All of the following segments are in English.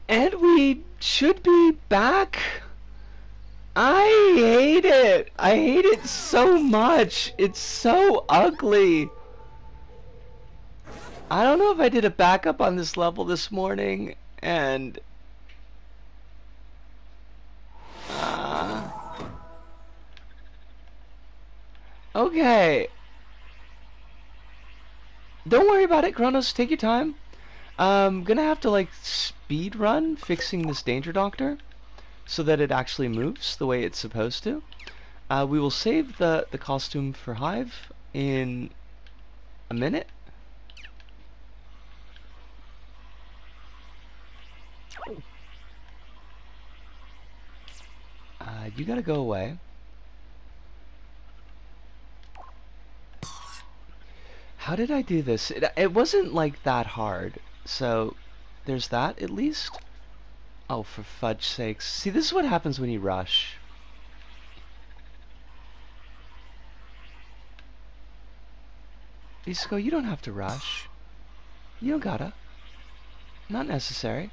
And we should be back. I hate it. I hate it so much. It's so ugly. I don't know if I did a backup on this level this morning, and okay. Don't worry about it, Chronos. Take your time. I'm gonna have to like speed run fixing this danger doctor so that it actually moves the way it's supposed to. We will save the costume for Hive in a minute. You gotta go away. How did I do this? It wasn't like that hard. So there's that at least. Oh, for fudge sakes. See, this is what happens when you rush. Isco, you don't have to rush. You don't gotta. Not necessary.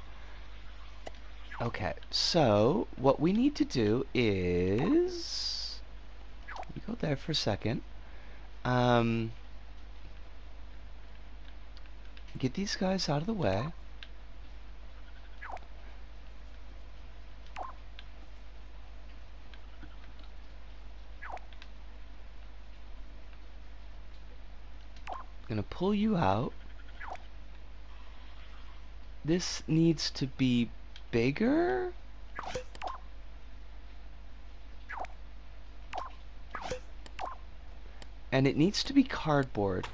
Okay, so what we need to do is... We go there for a second. Get these guys out of the way. Gonna pull you out. This needs to be bigger. And it needs to be cardboard.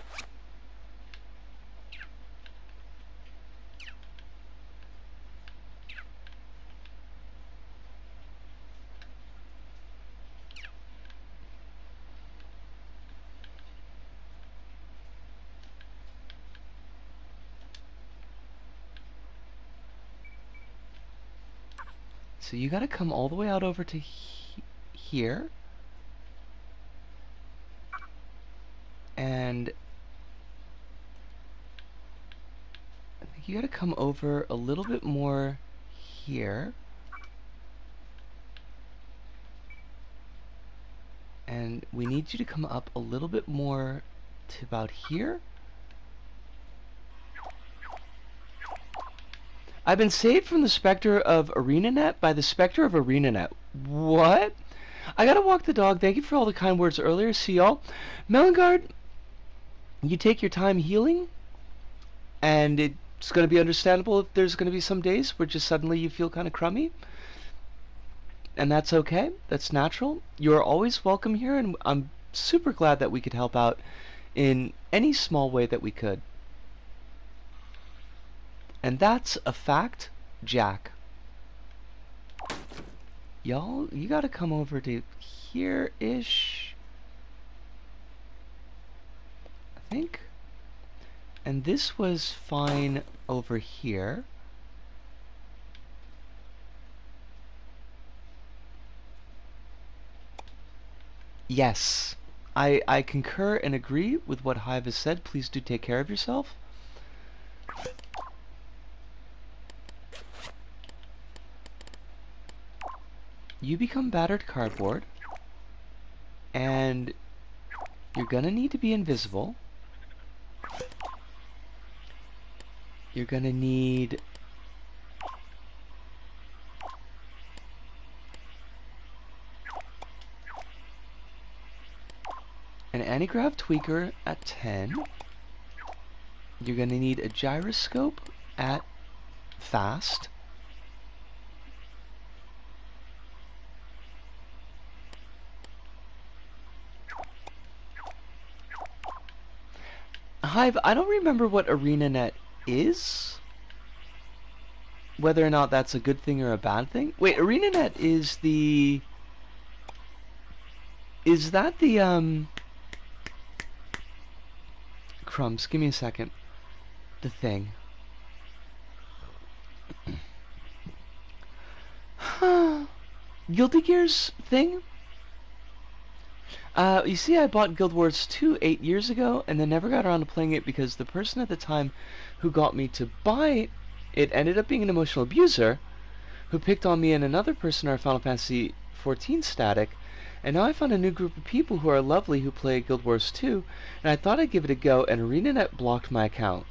So you gotta come all the way out over to here. And I think you gotta come over a little bit more here. And we need you to come up a little bit more to about here. I've been saved from the specter of ArenaNet by the specter of ArenaNet. What? I gotta walk the dog. Thank you for all the kind words earlier. See y'all. Melangard, you take your time healing, and it's gonna be understandable if there's gonna be some days where just suddenly you feel kind of crummy. And that's okay. That's natural. You're always welcome here, and I'm super glad that we could help out in any small way that we could. And that's a fact, Jack. Y'all, you gotta come over to here-ish, I think. And this was fine over here. Yes, I concur and agree with what Hive has said. Please do take care of yourself. You become battered cardboard, and you're gonna need to be invisible. You're gonna need an anti-grav tweaker at 10. You're gonna need a gyroscope at fast. Hive, I don't remember what ArenaNet is. Whether or not that's a good thing or a bad thing. Wait, ArenaNet is the... Is that the, Crumbs, give me a second. The thing. Guilty Gear's thing? You see, I bought Guild Wars 2 8 years ago, and then never got around to playing it because the person at the time who got me to buy it ended up being an emotional abuser who picked on me and another person in our Final Fantasy XIV static, and now I found a new group of people who are lovely who play Guild Wars 2, and I thought I'd give it a go, and ArenaNet blocked my account.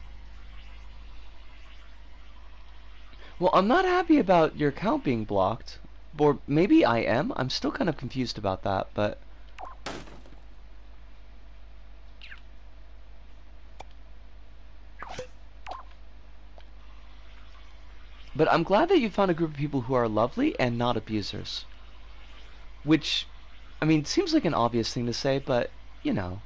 Well, I'm not happy about your account being blocked. Or maybe I am. I'm still kind of confused about that, but... But I'm glad that you found a group of people who are lovely and not abusers. Which, I mean, seems like an obvious thing to say, but, you know.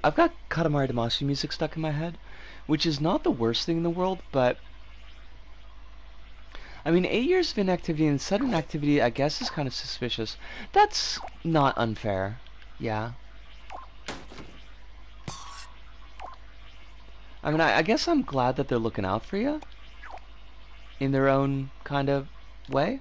I've got Katamari Damacy music stuck in my head, which is not the worst thing in the world, but... I mean, 8 years of inactivity and sudden activity, I guess, is kind of suspicious. That's not unfair. Yeah. I mean, I guess I'm glad that they're looking out for you. In their own kind of way.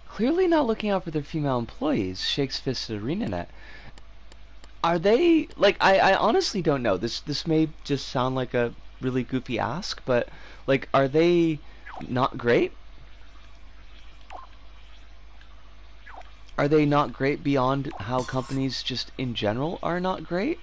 Clearly not looking out for their female employees, shakes fist at ArenaNet. Are they, like, I honestly don't know. This may just sound like a really goofy ask, but, like, are they not great? Are they not great beyond how companies just in general are not great?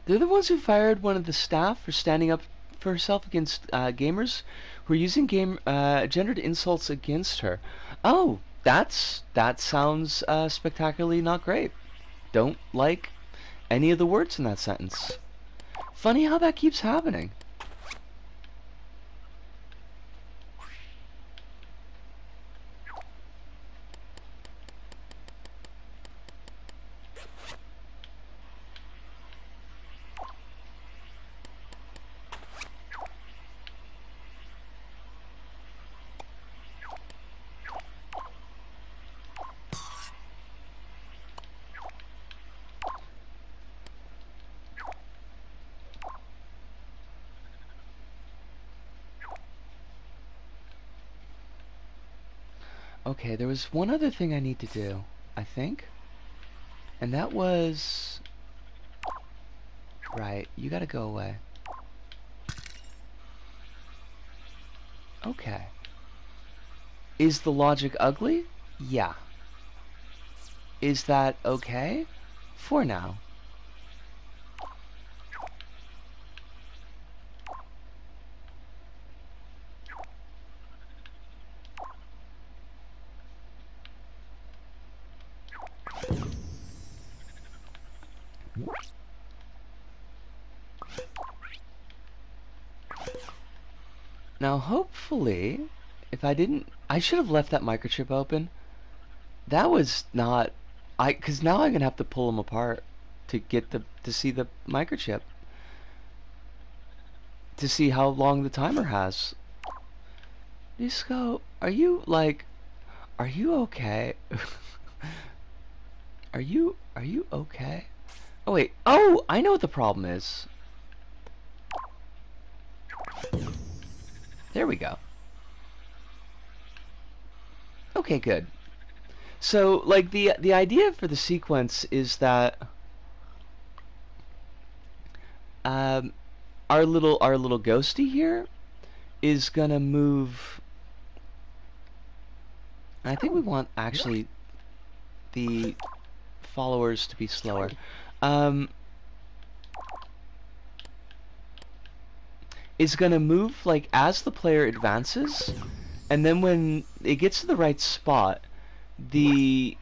They're the ones who fired one of the staff for standing up for herself against gamers who are using gendered insults against her. Oh, that sounds spectacularly not great. Don't like any of the words in that sentence. Funny how that keeps happening. Okay, there was one other thing I need to do, I think. And that was... Right, you gotta go away. Okay. Is the logic ugly? Yeah. Is that okay? For now. Now, hopefully, if I didn't... I should have left that microchip open. That was not... Because now I'm going to have to pull them apart to get to see the microchip. To see how long the timer has. Disco, are you, like... Are you okay? Are you okay? Oh, wait. Oh, I know what the problem is. There we go. Okay, good. So, like, the idea for the sequence is that our little ghosty here is gonna move I think we want, actually, the followers to be slower. Is going to move, like, as the player advances, and then when it gets to the right spot, the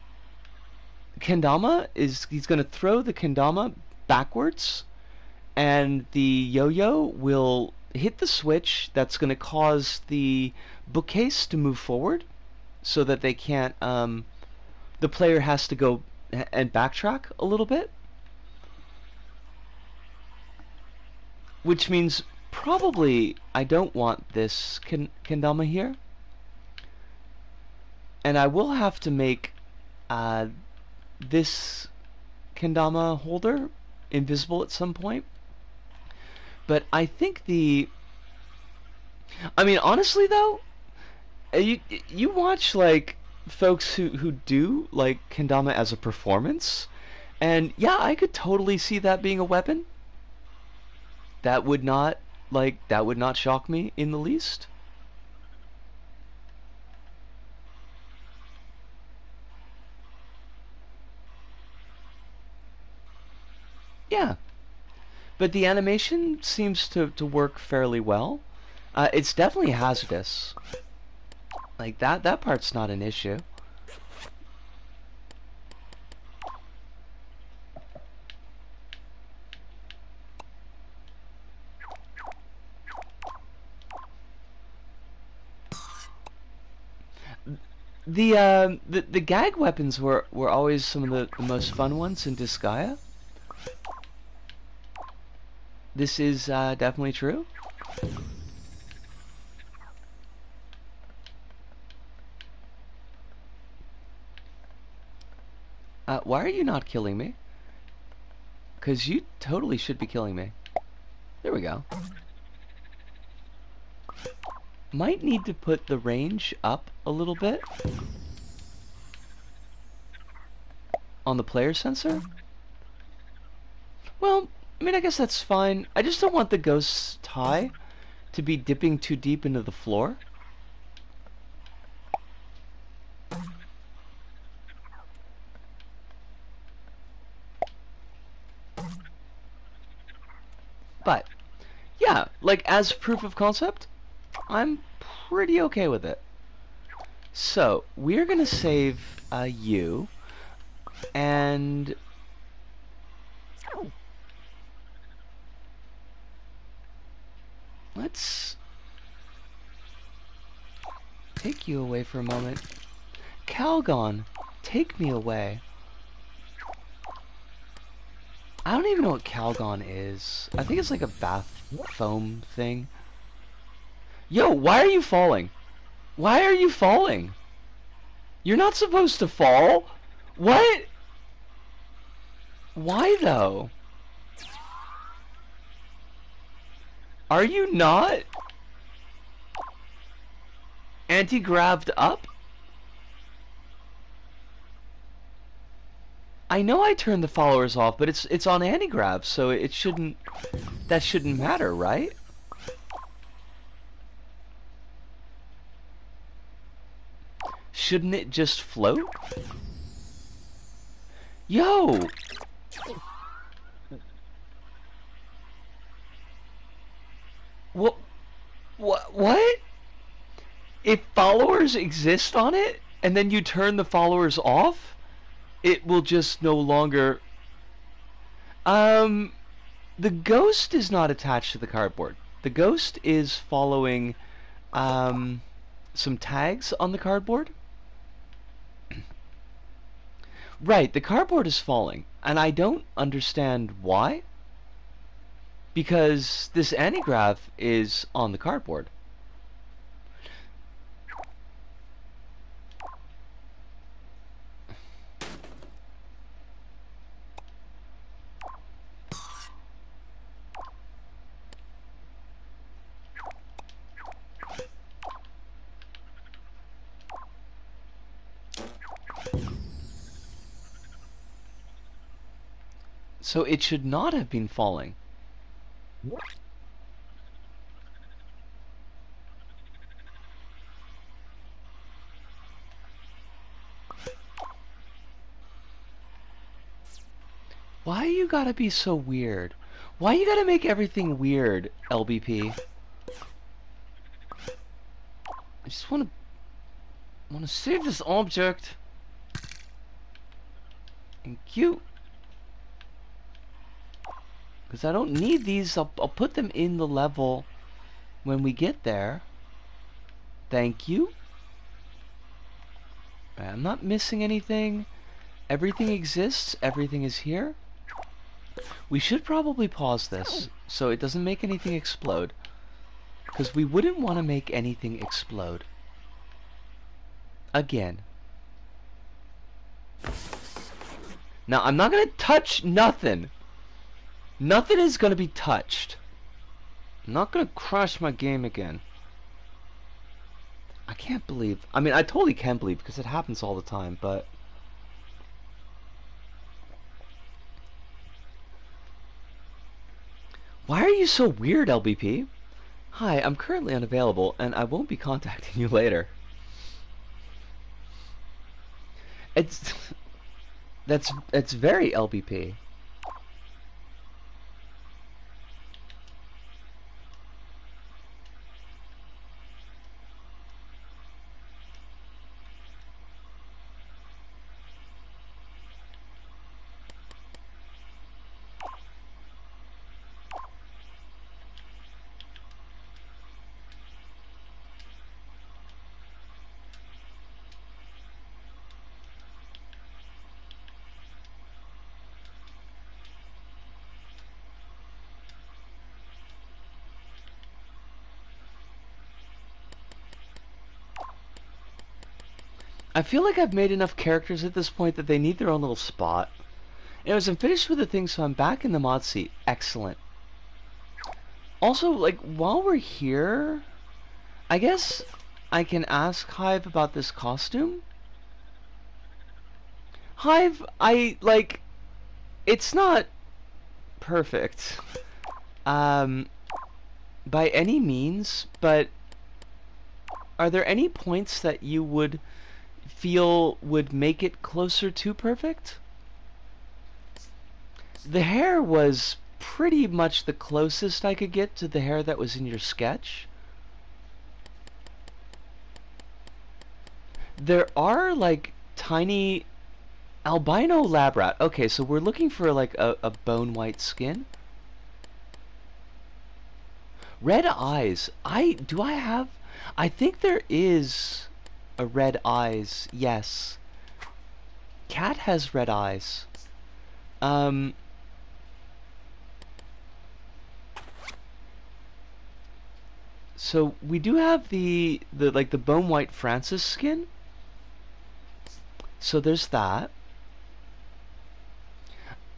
kendama he's going to throw the kendama backwards, and the yo-yo will hit the switch that's going to cause the bookcase to move forward, so that they can't, the player has to go and backtrack a little bit, which means probably I don't want this kendama here, and I will have to make this kendama holder invisible at some point. But I think I mean, honestly though, you watch, like, folks who do, like, kendama as a performance, and yeah, I could totally see that being a weapon. That would not, that would not shock me in the least. Yeah, but the animation seems to work fairly well. It's definitely hazardous. Like, that part's not an issue. The gag weapons were always some of the most fun ones in Disgaea. This is definitely true. Why are you not killing me? Because you totally should be killing me. There we go. Might need to put the range up a little bit on the player sensor. Well, I mean, I guess that's fine. I just don't want the ghost's tie to be dipping too deep into the floor. But, yeah, like, as proof of concept, I'm pretty okay with it. So, we're gonna save you, and let's take you away for a moment. Calgon, take me away. I don't even know what Calgon is. I think it's like a bath foam thing. Yo, why are you falling? Why are you falling? You're not supposed to fall. What? Why though? Are you not anti-graved up? I know I turned the followers off, but it's on anti-grav, so it shouldn't, that shouldn't matter, right? Shouldn't it just float? Yo! What? What? If followers exist on it, and then you turn the followers off, it will just no longer... The ghost is not attached to the cardboard. The ghost is following, some tags on the cardboard. Right, the cardboard is falling, and I don't understand why. Because this antigrav is on the cardboard. So it should not have been falling. Why you gotta be so weird? Why you gotta make everything weird, LBP? I just wanna save this object. Thank you. Because I don't need these. I'll put them in the level when we get there. Thank you. I'm not missing anything. Everything exists. Everything is here. We should probably pause this so it doesn't make anything explode. Because we wouldn't want to make anything explode. Again. Now, I'm not going to touch nothing. Nothing is going to be touched. I'm not going to crash my game again. I can't believe... I mean, I totally can believe because it happens all the time, but... Why are you so weird, LBP? Hi, I'm currently unavailable, and I won't be contacting you later. That's very LBP. I feel like I've made enough characters at this point that they need their own little spot. Anyways, I'm finished with the thing, so I'm back in the mod seat. Excellent. Also, like, while we're here, I guess I can ask Hive about this costume. Hive, it's not perfect, by any means, but are there any points that you would feel would make it closer to perfect? The hair was pretty much the closest I could get to the hair that was in your sketch. There are like tiny albino lab rat. Okay, so we're looking for like a bone white skin. Red eyes. I think there is a red eyes. Yes. Cat has red eyes. So we do have the bone white Francis skin. So there's that.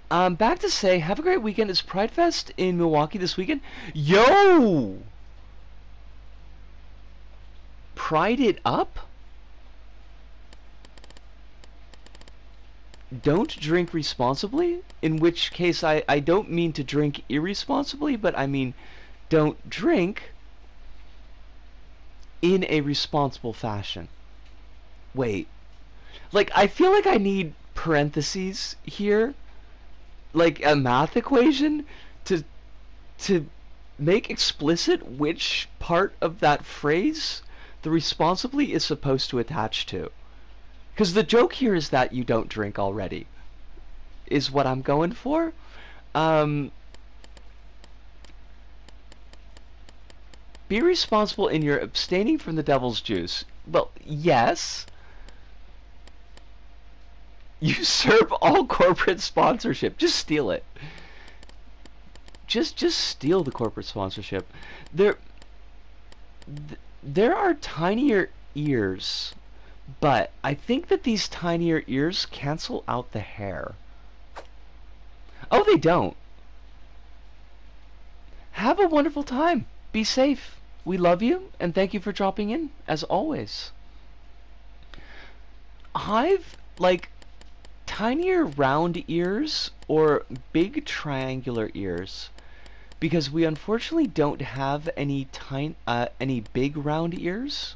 Back to say, have a great weekend. It's Pride Fest in Milwaukee this weekend. Yo! Pride it up? Don't drink responsibly? In which case, I don't mean to drink irresponsibly, but I mean don't drink in a responsible fashion. Wait. Like, I feel like I need parentheses here. Like a math equation to make explicit which part of that phrase the responsibly is supposed to attach to. Because the joke here is that you don't drink already, is what I'm going for. Be responsible in your abstaining from the devil's juice. Well, yes. Usurp all corporate sponsorship. Just steal it. Just steal the corporate sponsorship. There are tinier ears, but I think that these tinier ears cancel out the hair. Oh, they don't. Have a wonderful time. Be safe. We love you, and thank you for dropping in, as always. Hive, like, tinier round ears or big triangular ears, because we unfortunately don't have any big round ears.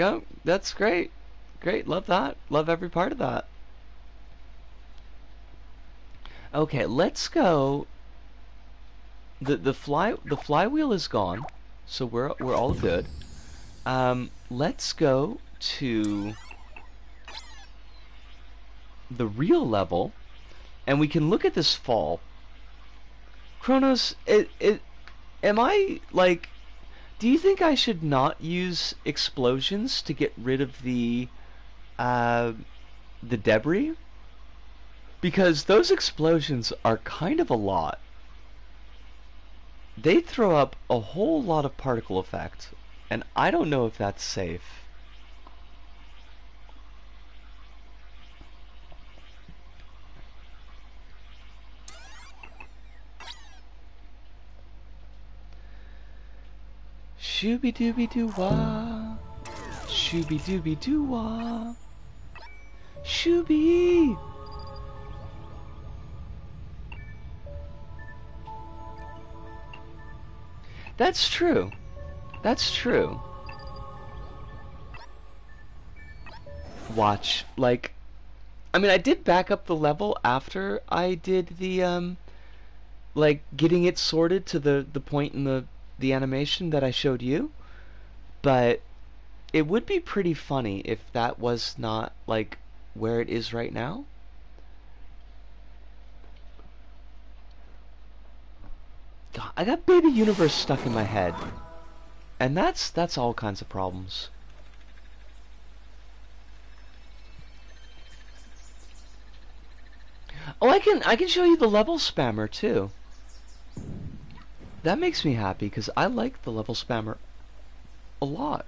Go. That's great. Great. Love that. Love every part of that. Okay, let's go. The flywheel is gone, so we're all good. Let's go to the real level, and we can look at this fall. Chronos, am I like? Do you think I should not use explosions to get rid of the debris? Because those explosions are kind of a lot. They throw up a whole lot of particle effect, and I don't know if that's safe. Shooby dooby doo wah, shooby dooby doo wah, shooby. That's true. That's true. Watch, like, I mean, I did back up the level after I did the like getting it sorted to the point in the animation that I showed you, but it would be pretty funny if that was not like where it is right now. God, I got Baby Universe stuck in my head, and that's all kinds of problems. Oh, I can show you the level spammer too. That makes me happy because I like the level spammer a lot.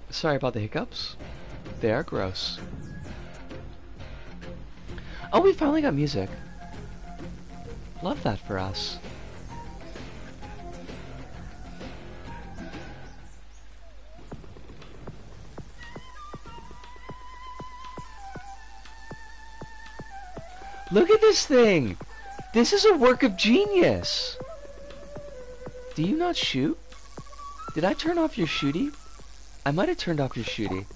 Sorry about the hiccups. They are gross. Oh, we finally got music. Love that for us. Look at this thing! This is a work of genius! Do you not shoot? Did I turn off your shooty? I might have turned off your shooty.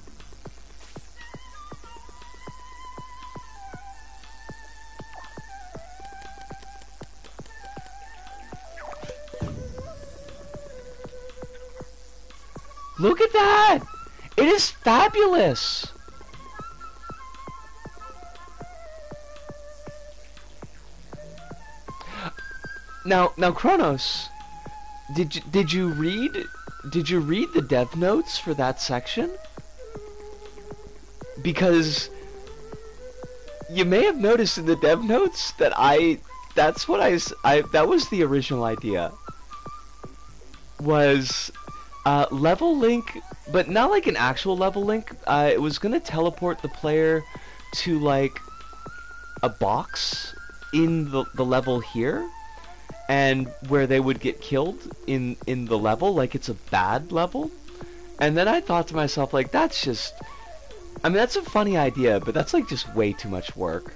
Look at that! It is fabulous! Now, Chronos, did you read the dev notes for that section? Because you may have noticed in the dev notes that that was the original idea. Was level link, but not like an actual level link. It was gonna teleport the player to like a box in the level here, and where they would get killed in the level, like it's a bad level. And then I thought to myself, like, that's just, I mean, that's a funny idea, but that's like just way too much work.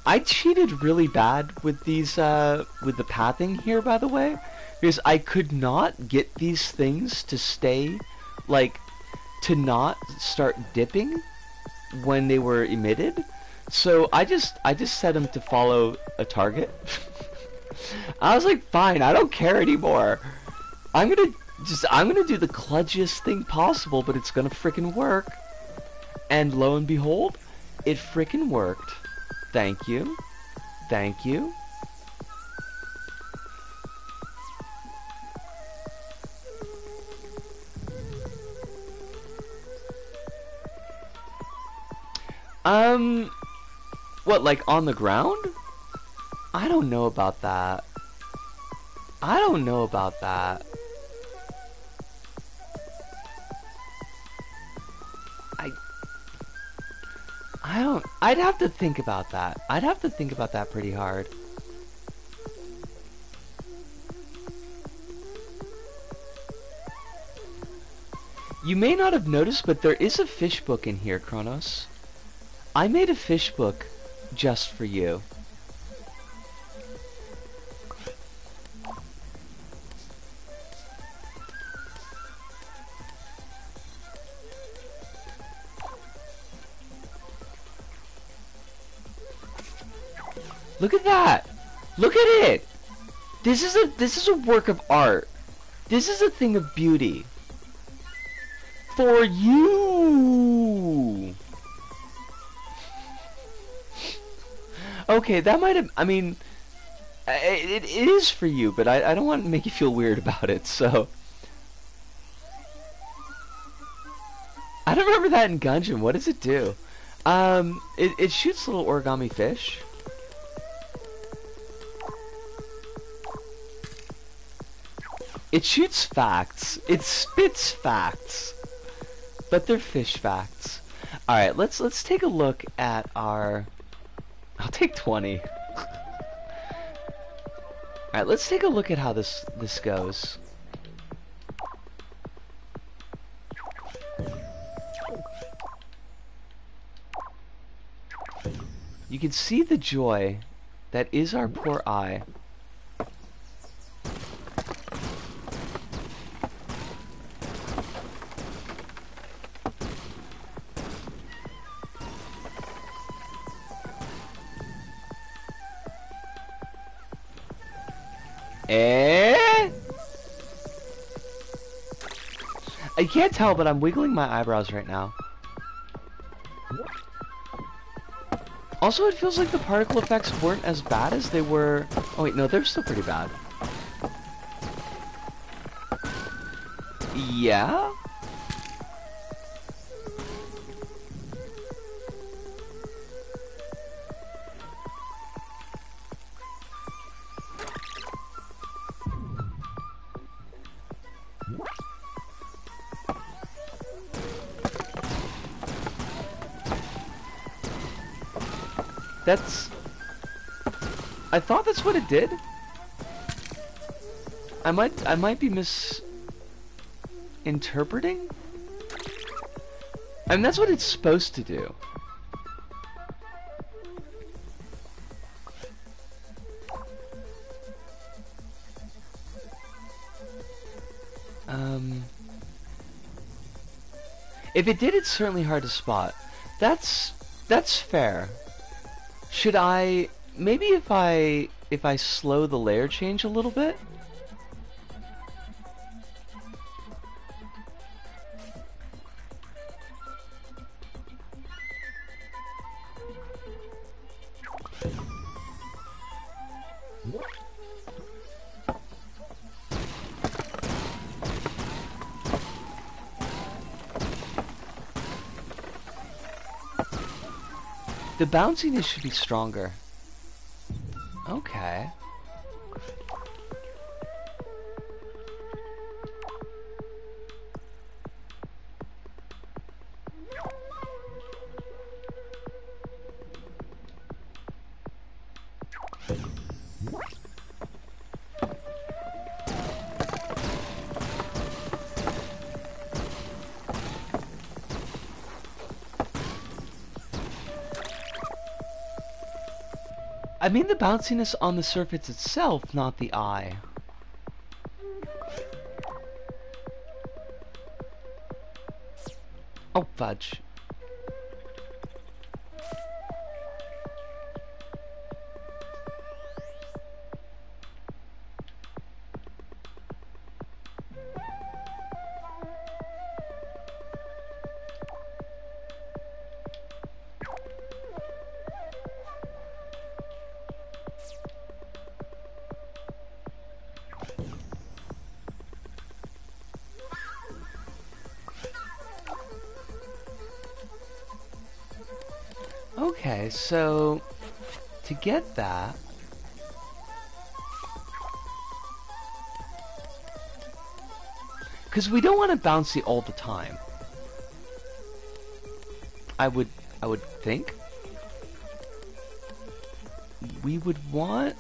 I cheated really bad with these, with the pathing here, by the way, because I could not get these things to stay, like, to not start dipping when they were emitted. So I just set them to follow a target. I was like, fine, I don't care anymore. I'm gonna do the kludgiest thing possible, but it's gonna frickin' work. And lo and behold, it frickin' worked. Thank you. Thank you. What, like on the ground? I don't know about that. I don't know about that. I I'd have to think about that. I'd have to think about that pretty hard. You may not have noticed, but there is a fish book in here, Chronos. I made a fish book just for you. Look at that! Look at it! This is a work of art. This is a thing of beauty. For you! Okay, that might have... I mean... It is for you, but I don't want to make you feel weird about it, so... I don't remember that in Gungeon. What does it do? It shoots little origami fish. It shoots facts. It spits facts. But they're fish facts. Alright, let's take a look at our... I'll take 20. Alright, let's take a look at how this goes. You can see the joy that is our poor eye. I can't tell, but I'm wiggling my eyebrows right now. Also, it feels like the particle effects weren't as bad as they were... Oh wait, no, they're still pretty bad. Yeah? I thought that's what it did. I might be misinterpreting. I mean, that's what it's supposed to do. If it did, it's certainly hard to spot. That's fair. Should I maybe if I slow the layer change a little bit? The bounciness should be stronger. Okay. I mean the bounciness on the surface itself, not the eye. Oh, fudge. Okay, so to get that, because we don't want it bouncy all the time. I would think. we would want...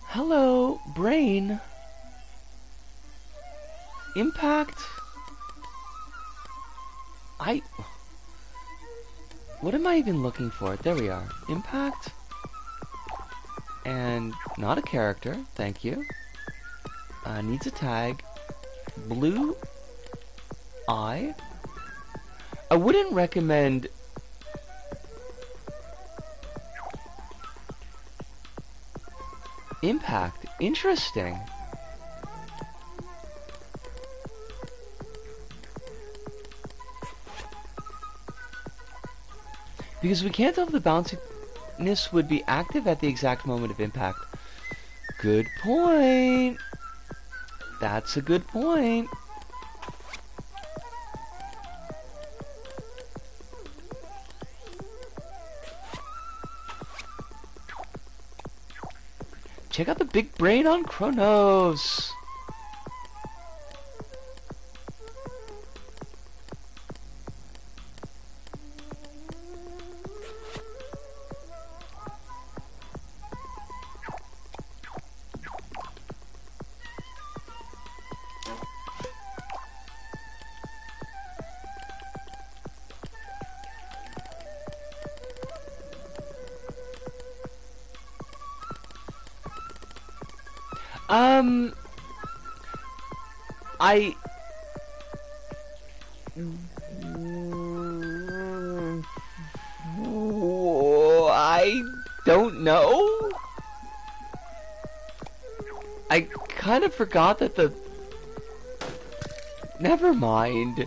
Hello, brain. Impact. What am I even looking for? There we are. Impact. And not a character. Thank you. Needs a tag. Blue eye. I wouldn't recommend... Impact. Interesting. Because we can't tell if the bounciness would be active at the exact moment of impact. Good point. That's a good point. Check out the big brain on Chronos. I don't know. I kind of forgot that the... Never mind.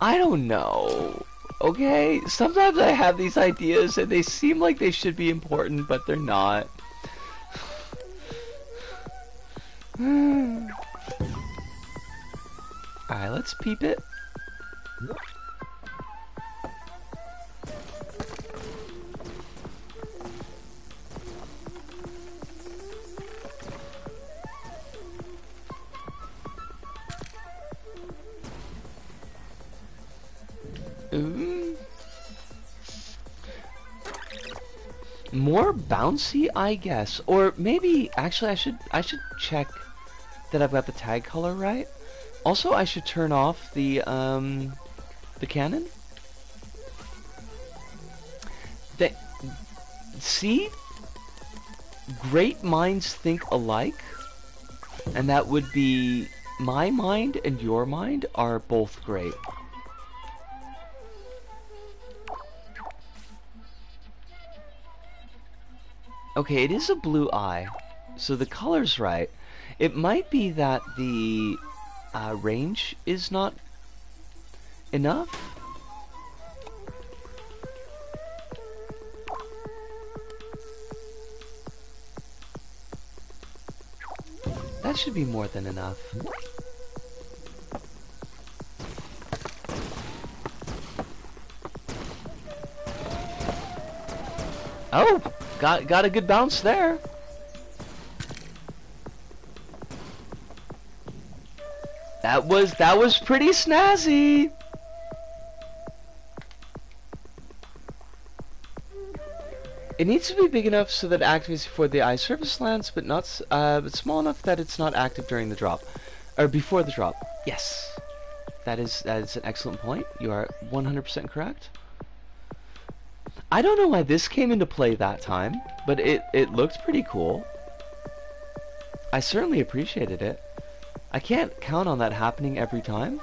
I don't know. Okay? Sometimes I have these ideas and they seem like they should be important, but they're not. Alright, let's peep it. More bouncy, I guess. Or maybe actually I should check that I've got the tag color right. Also, I should turn off the cannon. See? Great minds think alike. And that would be my mind and your mind are both great. Okay, it is a blue eye, so the color's right. It might be that the range is not enough. That should be more than enough. Oh! Got a good bounce there. That was pretty snazzy. It needs to be big enough so that it activates before the eye surface lands, but not but small enough that it's not active during the drop or before the drop. Yes, that is an excellent point. You are 100% correct. I don't know why this came into play that time, but it looked pretty cool. I certainly appreciated it. I can't count on that happening every time.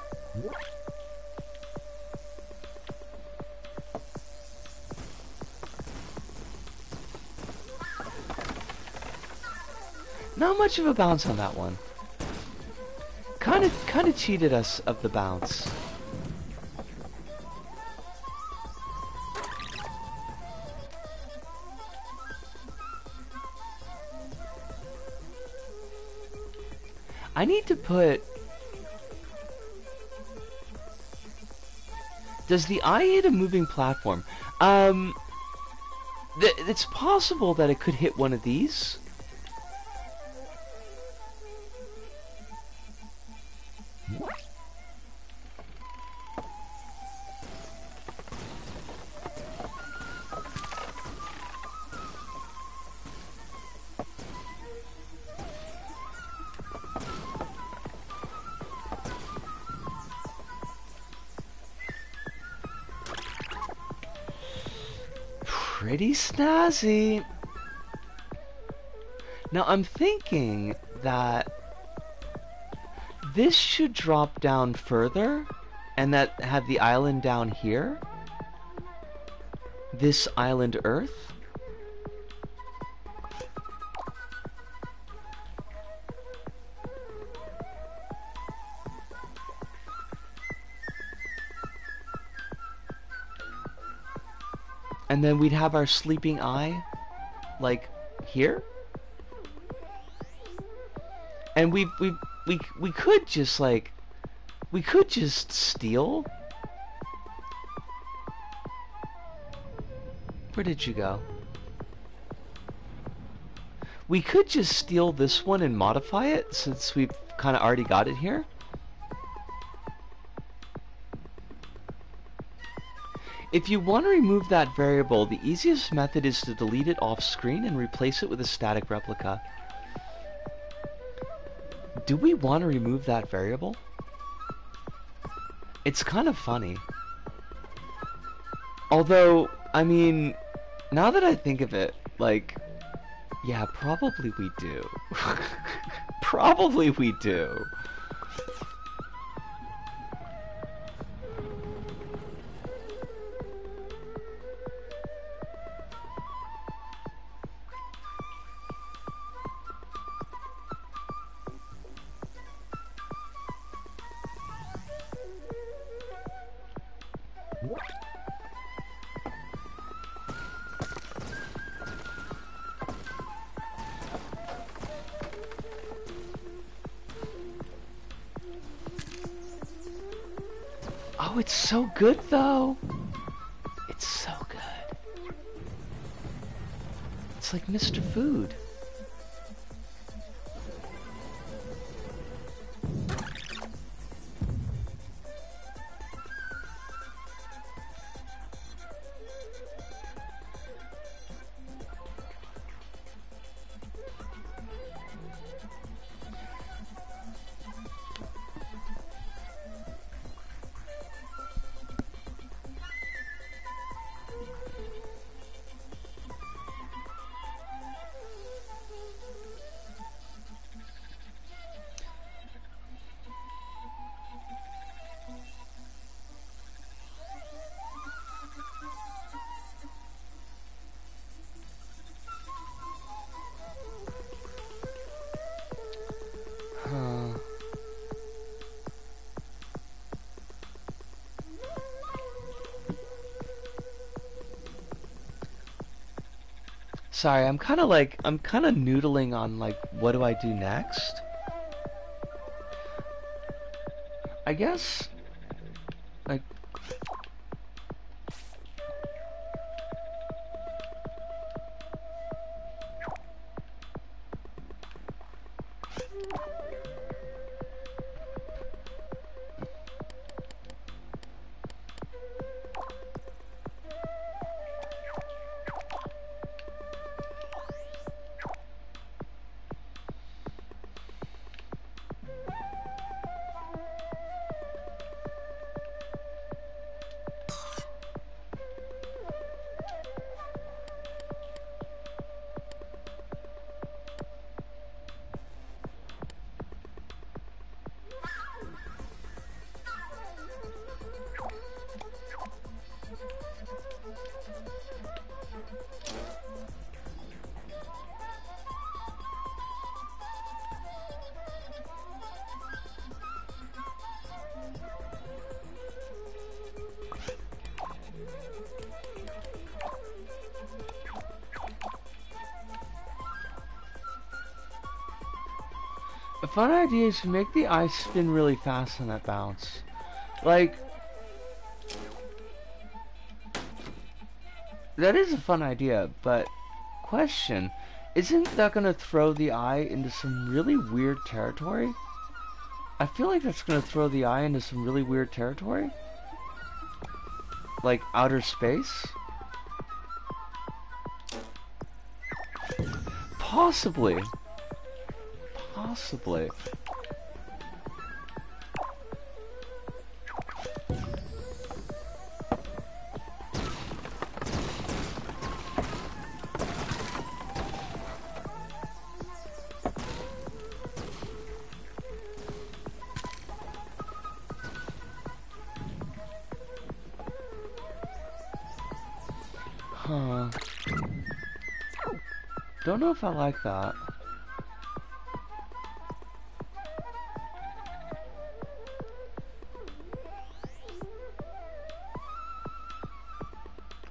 Not much of a bounce on that one. Kind of cheated us of the bounce. I need to put... Does the eye hit a moving platform? It's possible that it could hit one of these. Pretty snazzy. Now I'm thinking that this should drop down further and that have the island down here. This island Earth. And then we'd have our sleeping eye, like, here. And we could just, like, we could just steal. Where did you go? We could just steal this one and modify it, since we've kind of already got it here. If you want to remove that variable, the easiest method is to delete it off screen and replace it with a static replica. Do we want to remove that variable? It's kind of funny. Although, I mean, now that I think of it, like, yeah, probably we do. Probably we do. Oh, it's so good, though. It's so good. It's like Mr. Food. Sorry, I'm kind of noodling on, like, what do I do next? I guess, like, a fun idea is to make the eye spin really fast on that bounce. Like, that is a fun idea, but question, isn't that gonna throw the eye into some really weird territory? I feel like that's gonna throw the eye into some really weird territory. Like outer space? Possibly. Possibly. Huh. Don't know if I like that.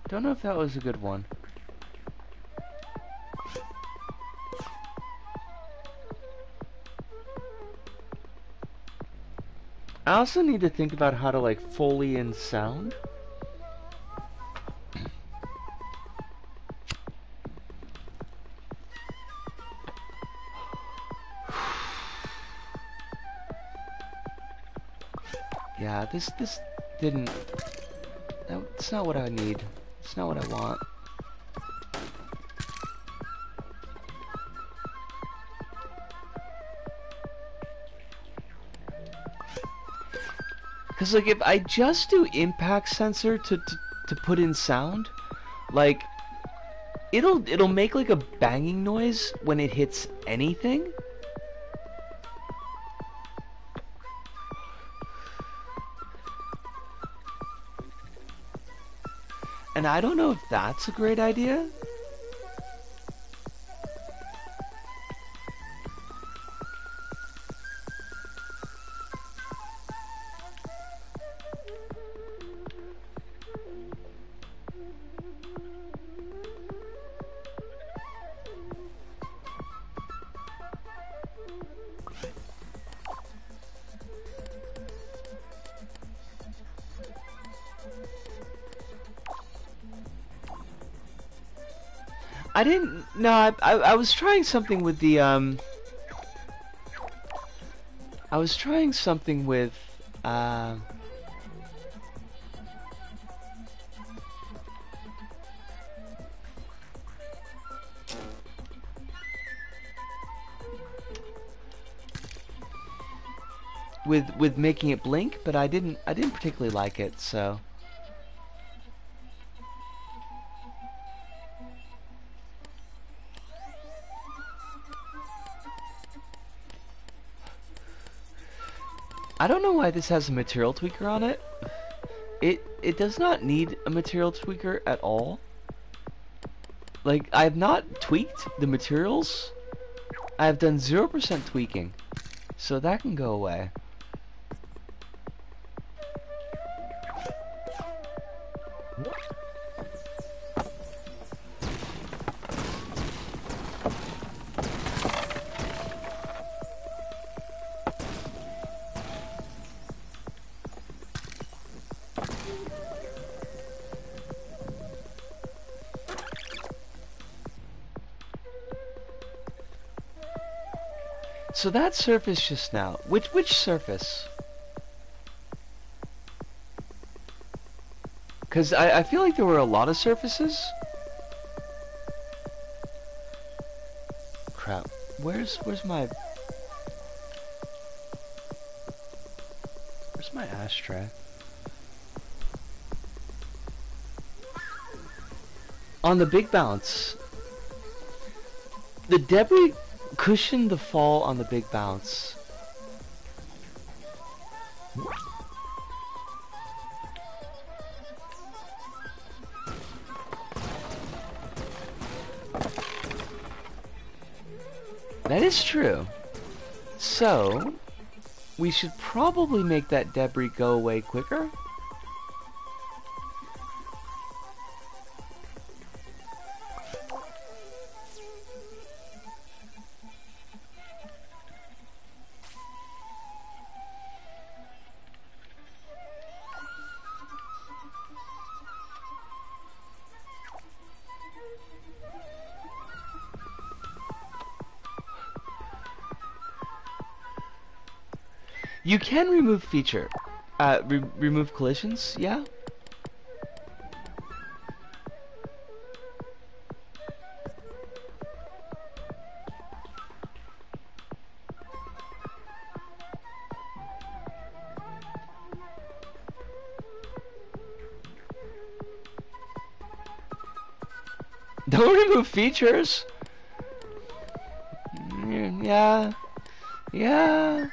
Don't know if that was a good one. I also need to think about how to like Foley in sound. Yeah, this didn't. That's not what I need. It's not what I want. Cause like if I just do impact sensor to put in sound, like it'll make like a banging noise when it hits anything. And I don't know if that's a great idea. I didn't. No, I was trying something with the I was trying something with with making it blink, but I didn't particularly like it, so. I don't know why this has a material tweaker on it. It does not need a material tweaker at all. Like, I have not tweaked the materials. I have done 0% tweaking. So that can go away. So that surface just now, which surface? Because I feel like there were a lot of surfaces. Crap. Where's my ashtray? On the big bounce. The debris cushioned the fall on the big bounce. That is true. So, we should probably make that debris go away quicker. You can remove feature, remove collisions, yeah? Don't remove features! Yeah. Yeah.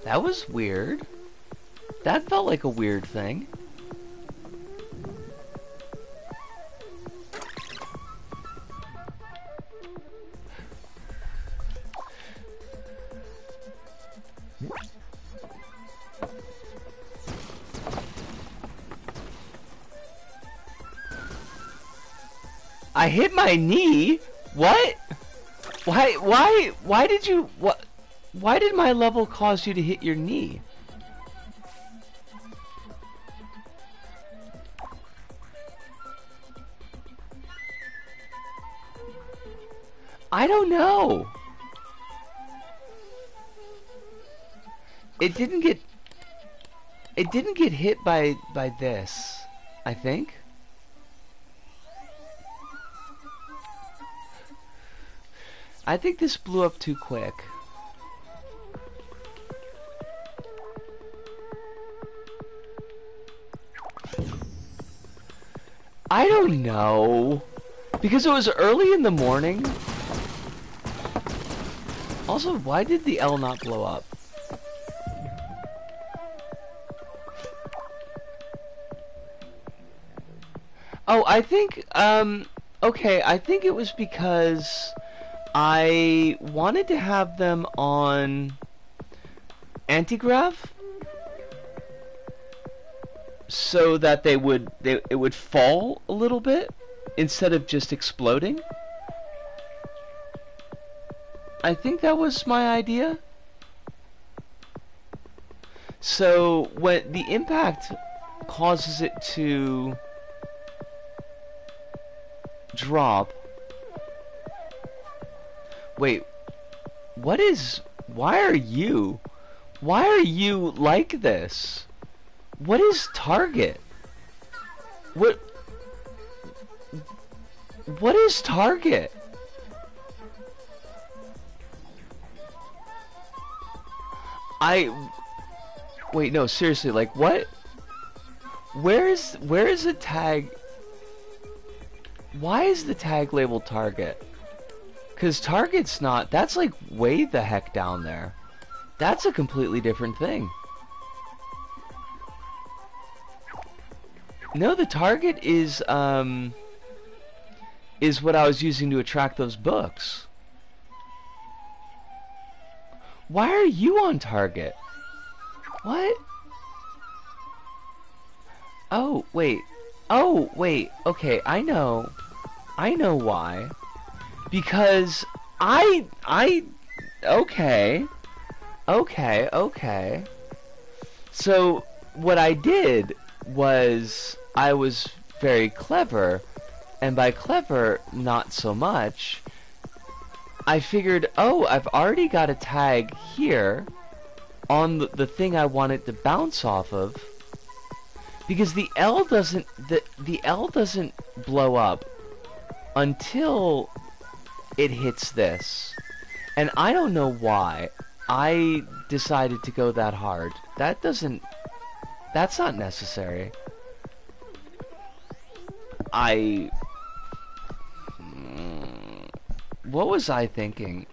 That was weird. That felt like a weird thing. I hit my knee? What? Why did you, why did my level cause you to hit your knee? I don't know. It didn't get hit by this, I think. I think this blew up too quick. I don't know. Because it was early in the morning. Also, why did the L not blow up? Oh, I think, okay, I think it was because I wanted to have them on anti-grav so that it would fall a little bit instead of just exploding. I think that was my idea. So when the impact causes it to drop. Wait, why are you like this? What is target? What is target? Wait, no, seriously, like what? Where is the tag? Why is the tag labeled target? Cause target's not, that's like way the heck down there. That's a completely different thing. No, the target is what I was using to attract those books. Why are you on target? What? Oh, wait. Oh, wait. Okay, I know why. Because okay. So, what I did was, I was very clever, and by clever, not so much. I figured, oh, I've already got a tag here on the thing I want it to bounce off of, because the L doesn't blow up until it hits this, and I don't know why I decided to go that hard. That's not necessary. What was I thinking?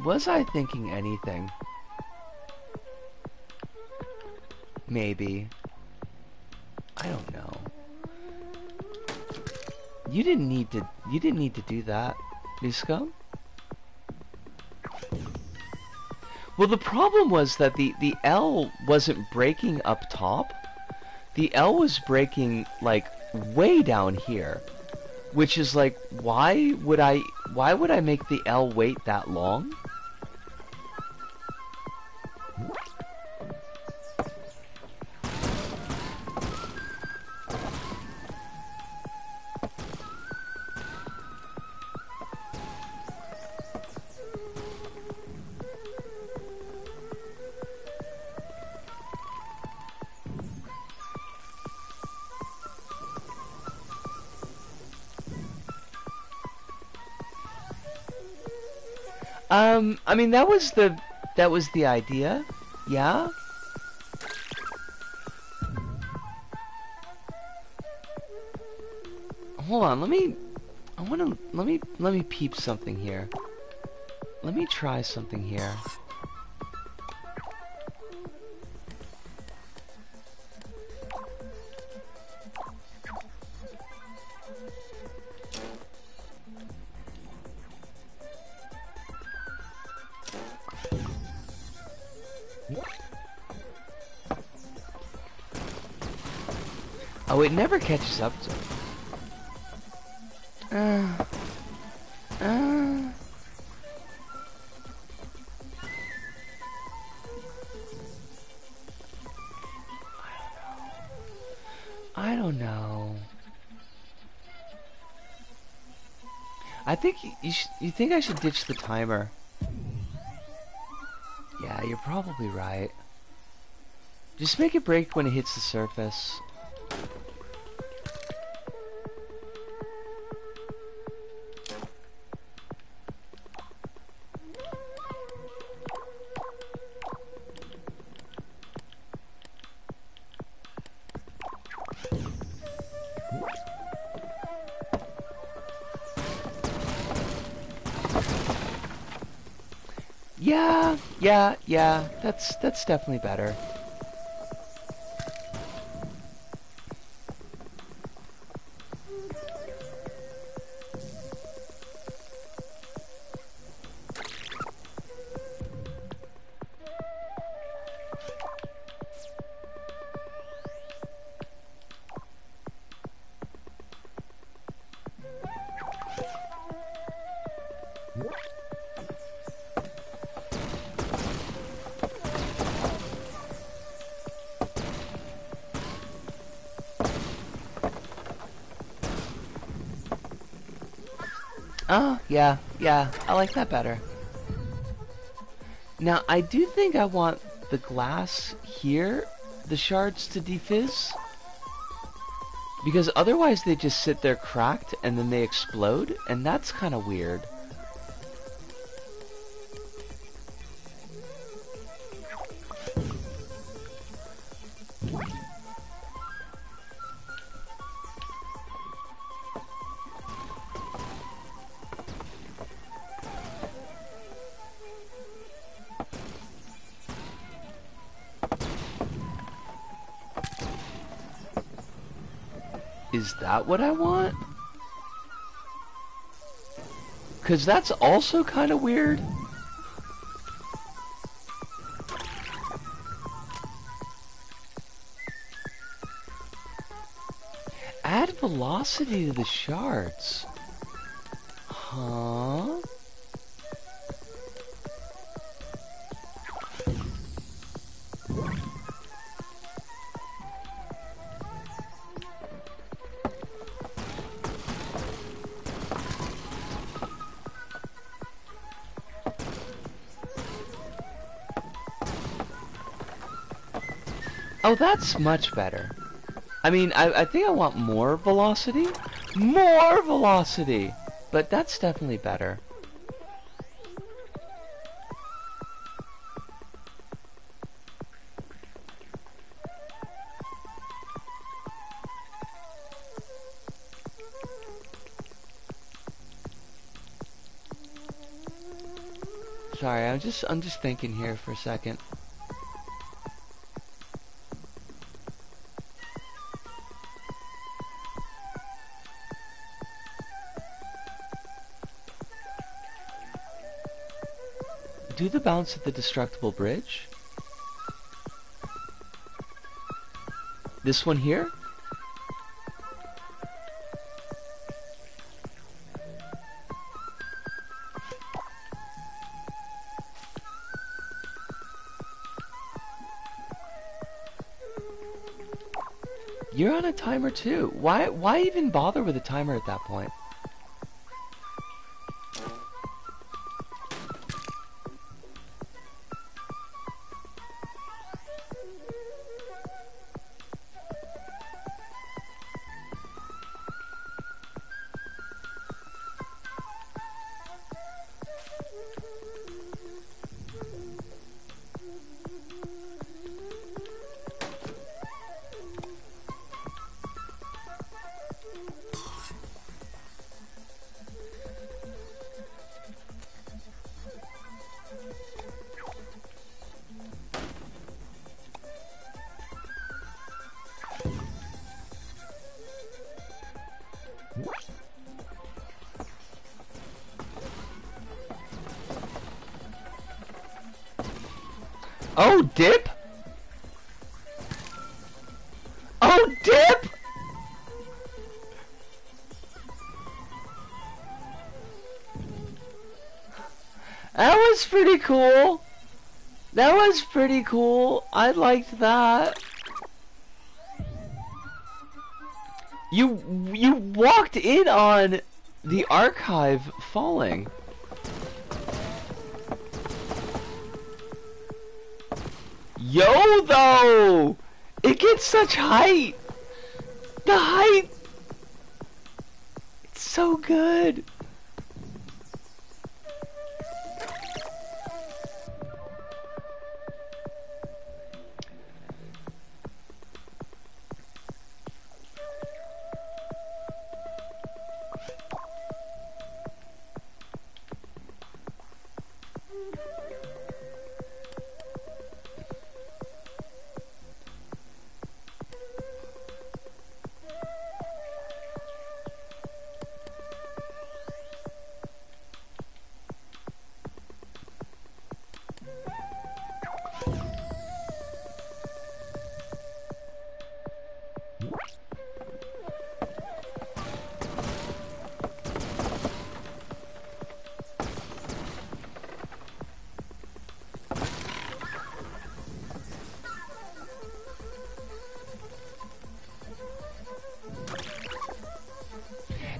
Was I thinking anything? Maybe. I don't know. You didn't need to do that, Misko. Well, the problem was that the L wasn't breaking up top. The L was breaking like way down here, which is like, why would I make the L wait that long? I mean, that was the idea, yeah? Hold on, let me peep something here. Let me try something here. Oh, it never catches up to me. I don't know. I think you think I should ditch the timer. Yeah, you're probably right. Just make it break when it hits the surface. Yeah, that's definitely better. Oh, yeah, I like that better. Now, I do think I want the glass here, the shards to defizz. Because otherwise they just sit there cracked and then they explode, and that's kind of weird. Is that what I want? Because that's also kind of weird. Add velocity to the shards. Huh? Oh, that's much better. I mean, I think I want more velocity. More velocity! But that's definitely better. Sorry, I'm just thinking here for a second. Do the bounce at the destructible bridge. This one here? You're on a timer too. Why even bother with a timer at that point? Oh, dip? Oh, dip? That was pretty cool. That was pretty cool. I liked that. You walked in on the archive falling. Yo, though! It gets such height! The height! It's so good!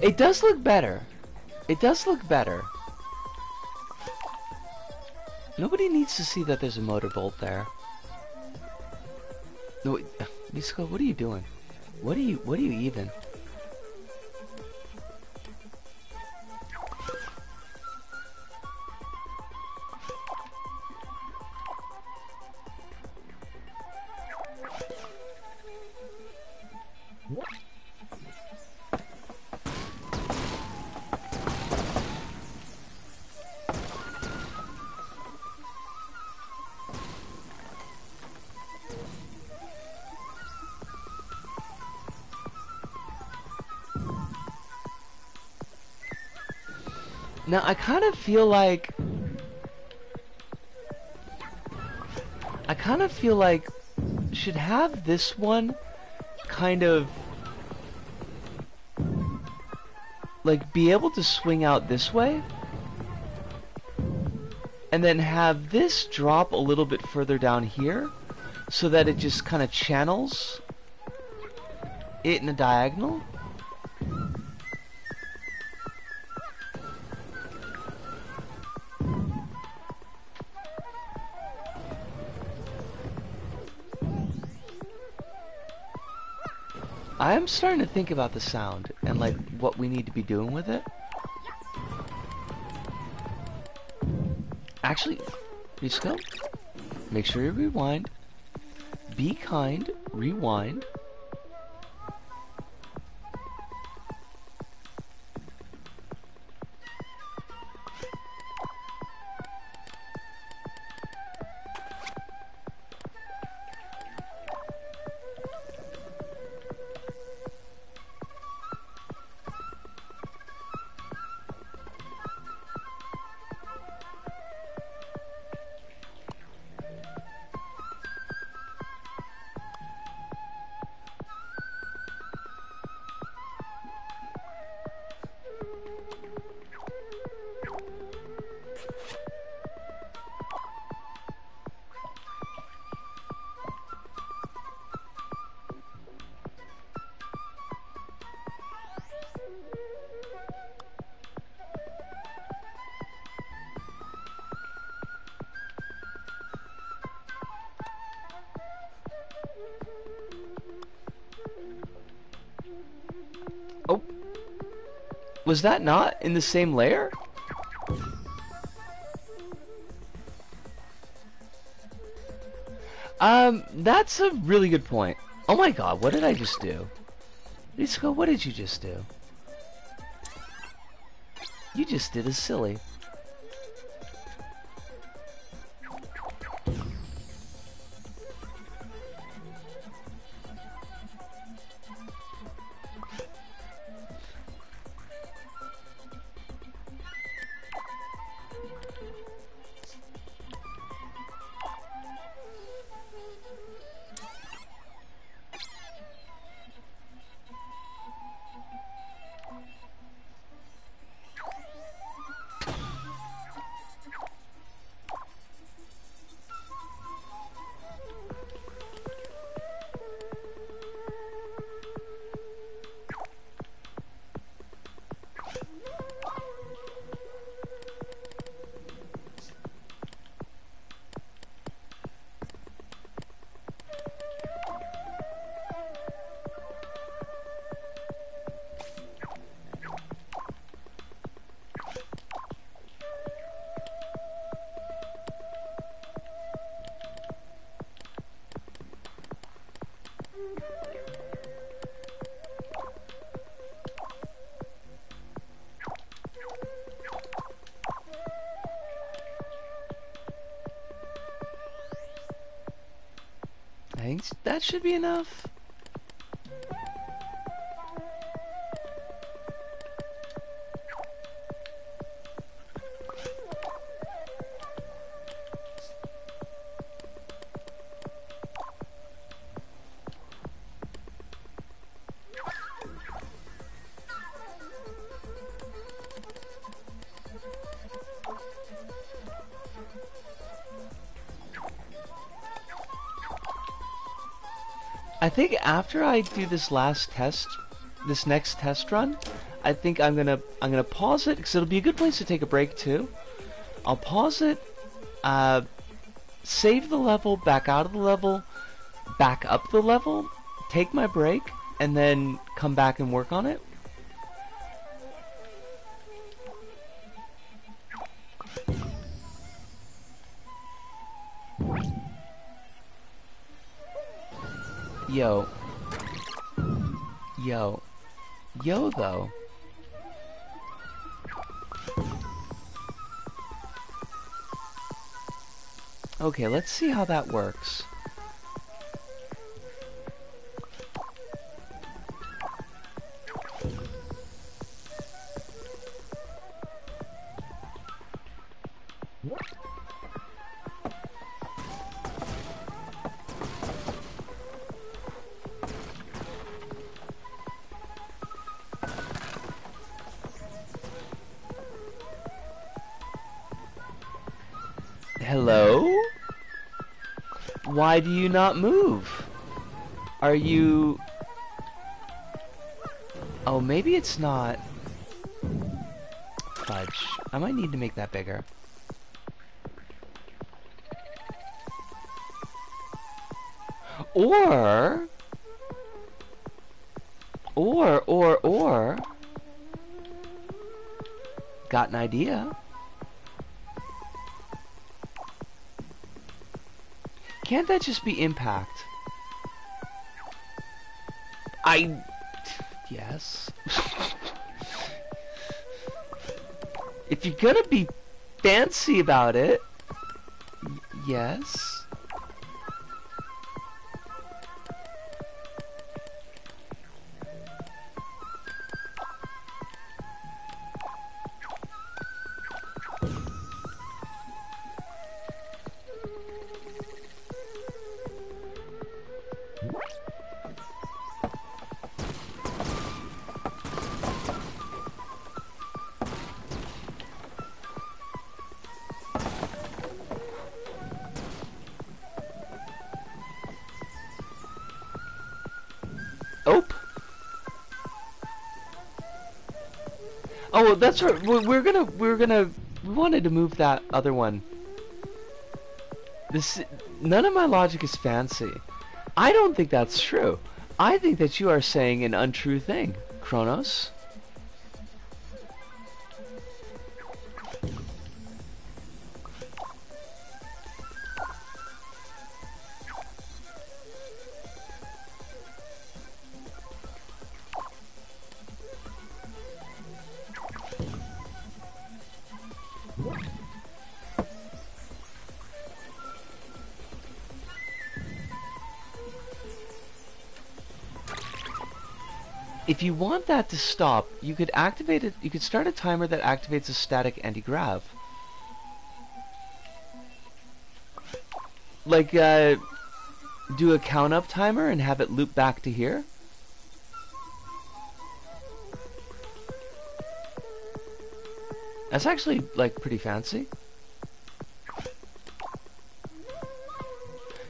It does look better. It does look better. Nobody needs to see that there's a motor bolt there. No, wait, Misko, what are you doing? What are you even? Now, I kind of feel like should have this one kind of like be able to swing out this way and then have this drop a little bit further down here so that it just kind of channels it in a diagonal. I am starting to think about the sound and like what we need to be doing with it. Actually, please go. Make sure you rewind. Be kind. Rewind. Oh. Was that not in the same layer? That's a really good point. Oh my god, what did I just do? Ritsuko, what did you just do? You just did a silly. That should be enough. I think after I do this this next test run, I think I'm gonna pause it because it'll be a good place to take a break too. I'll pause it, save the level, back out of the level, back up the level, take my break, and then come back and work on it. Yo, though. Okay, let's see how that works. Hello? Why do you not move? Are you... Oh, maybe it's not... Fudge. I might need to make that bigger. Or... Got an idea. Can't that just be impact? Yes. If you're gonna be fancy about it, yes. Ope. Oh, that's right. We wanted to move that other one. None of my logic is fancy. I don't think that's true. I think that you are saying an untrue thing, Chronos. If you want that to stop, you could activate it. You could start a timer that activates a static anti-grav. Like, do a count-up timer and have it loop back to here. That's actually, like, pretty fancy.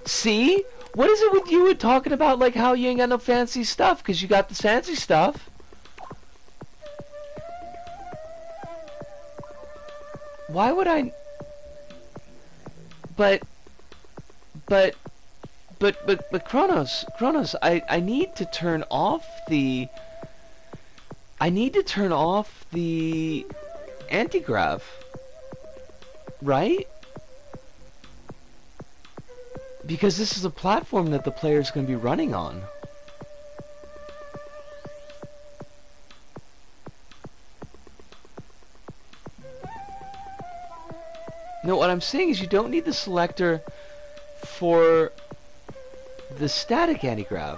See? What is it with you and talking about, like, how you ain't got no fancy stuff? Because you got the fancy stuff. Why would I... But Chronos, I need to turn off the... I need to turn off the anti-grav. Right? Because this is a platform that the player is going to be running on. No, what I'm saying is you don't need the selector for the static anti-grav.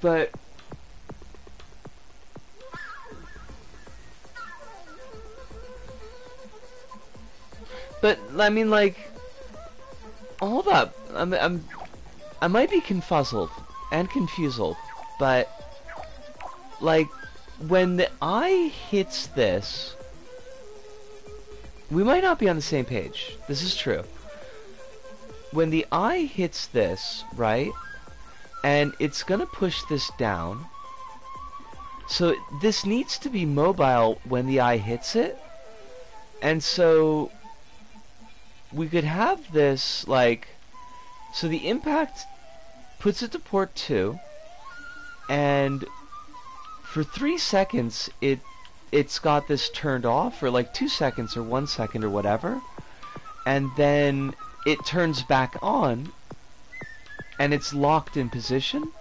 But I mean, like, hold up. I might be confuzzled and confused, but like, when the eye hits this, we might not be on the same page. This is true. When the eye hits this, right, and it's gonna push this down, so this needs to be mobile when the eye hits it, and so we could have this, like, so the impact puts it to port 2, and for 3 seconds it's got this turned off, or like 2 seconds or 1 second or whatever, and then it turns back on and it's locked in position.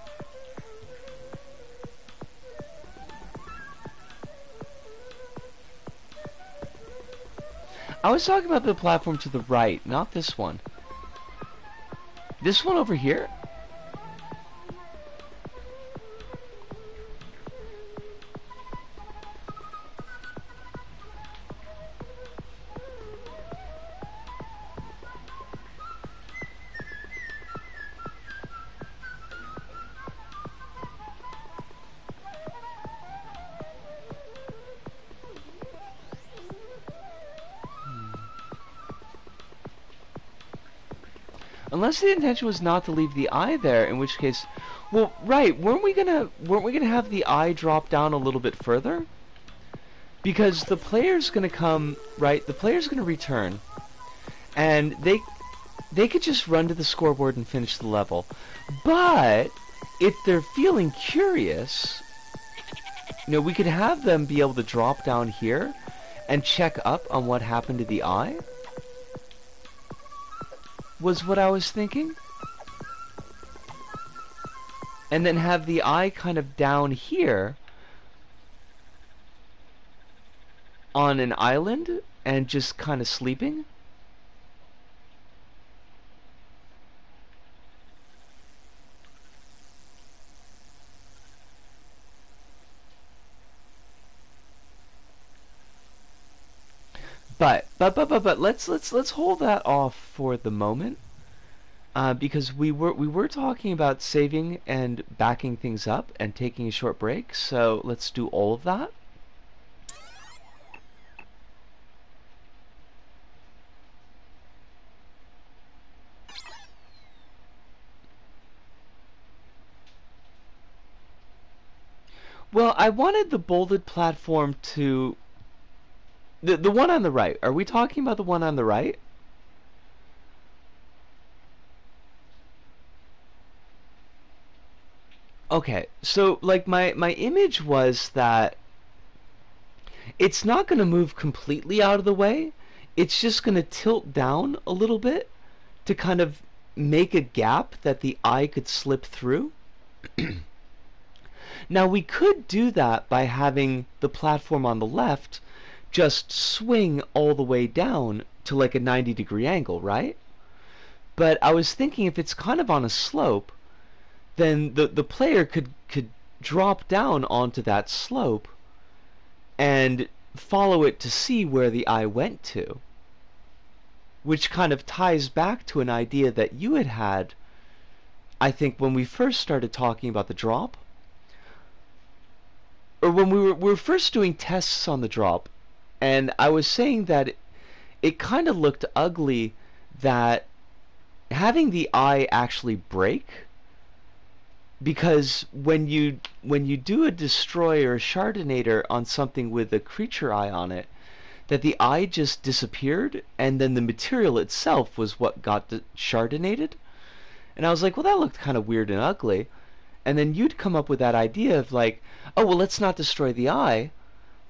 I was talking about the platform to the right, not this one. This one over here? Unless the intention was not to leave the eye there, in which case, well, right, weren't we gonna have the eye drop down a little bit further? Because the player's gonna come, right, the player's gonna return, and they could just run to the scoreboard and finish the level. But if they're feeling curious, you know, we could have them be able to drop down here and check up on what happened to the eye. Was what I was thinking. And then have the eye kind of down here on an island and just kind of sleeping. But let's hold that off for the moment, because we were talking about saving and backing things up and taking a short break. So let's do all of that. Well, I wanted the bolded platform to the one on the right. Are we talking about the one on the right? Okay, so like my image was that it's not going to move completely out of the way. It's just going to tilt down a little bit to kind of make a gap that the eye could slip through. Now we could do that by having the platform on the left just swing all the way down to like a 90-degree angle, right? But I was thinking if it's kind of on a slope, then the player could drop down onto that slope and follow it to see where the eye went to, which kind of ties back to an idea that you had, I think, when we first started talking about the drop, or when we were first doing tests on the drop, and I was saying that it kind of looked ugly that having the eye actually break, because when you do a destroy or a shardinator on something with a creature eye on it, that the eye just disappeared and then the material itself was what got shardinated. And I was like, well, that looked kind of weird and ugly. And then you'd come up with that idea of like, oh, well, let's not destroy the eye.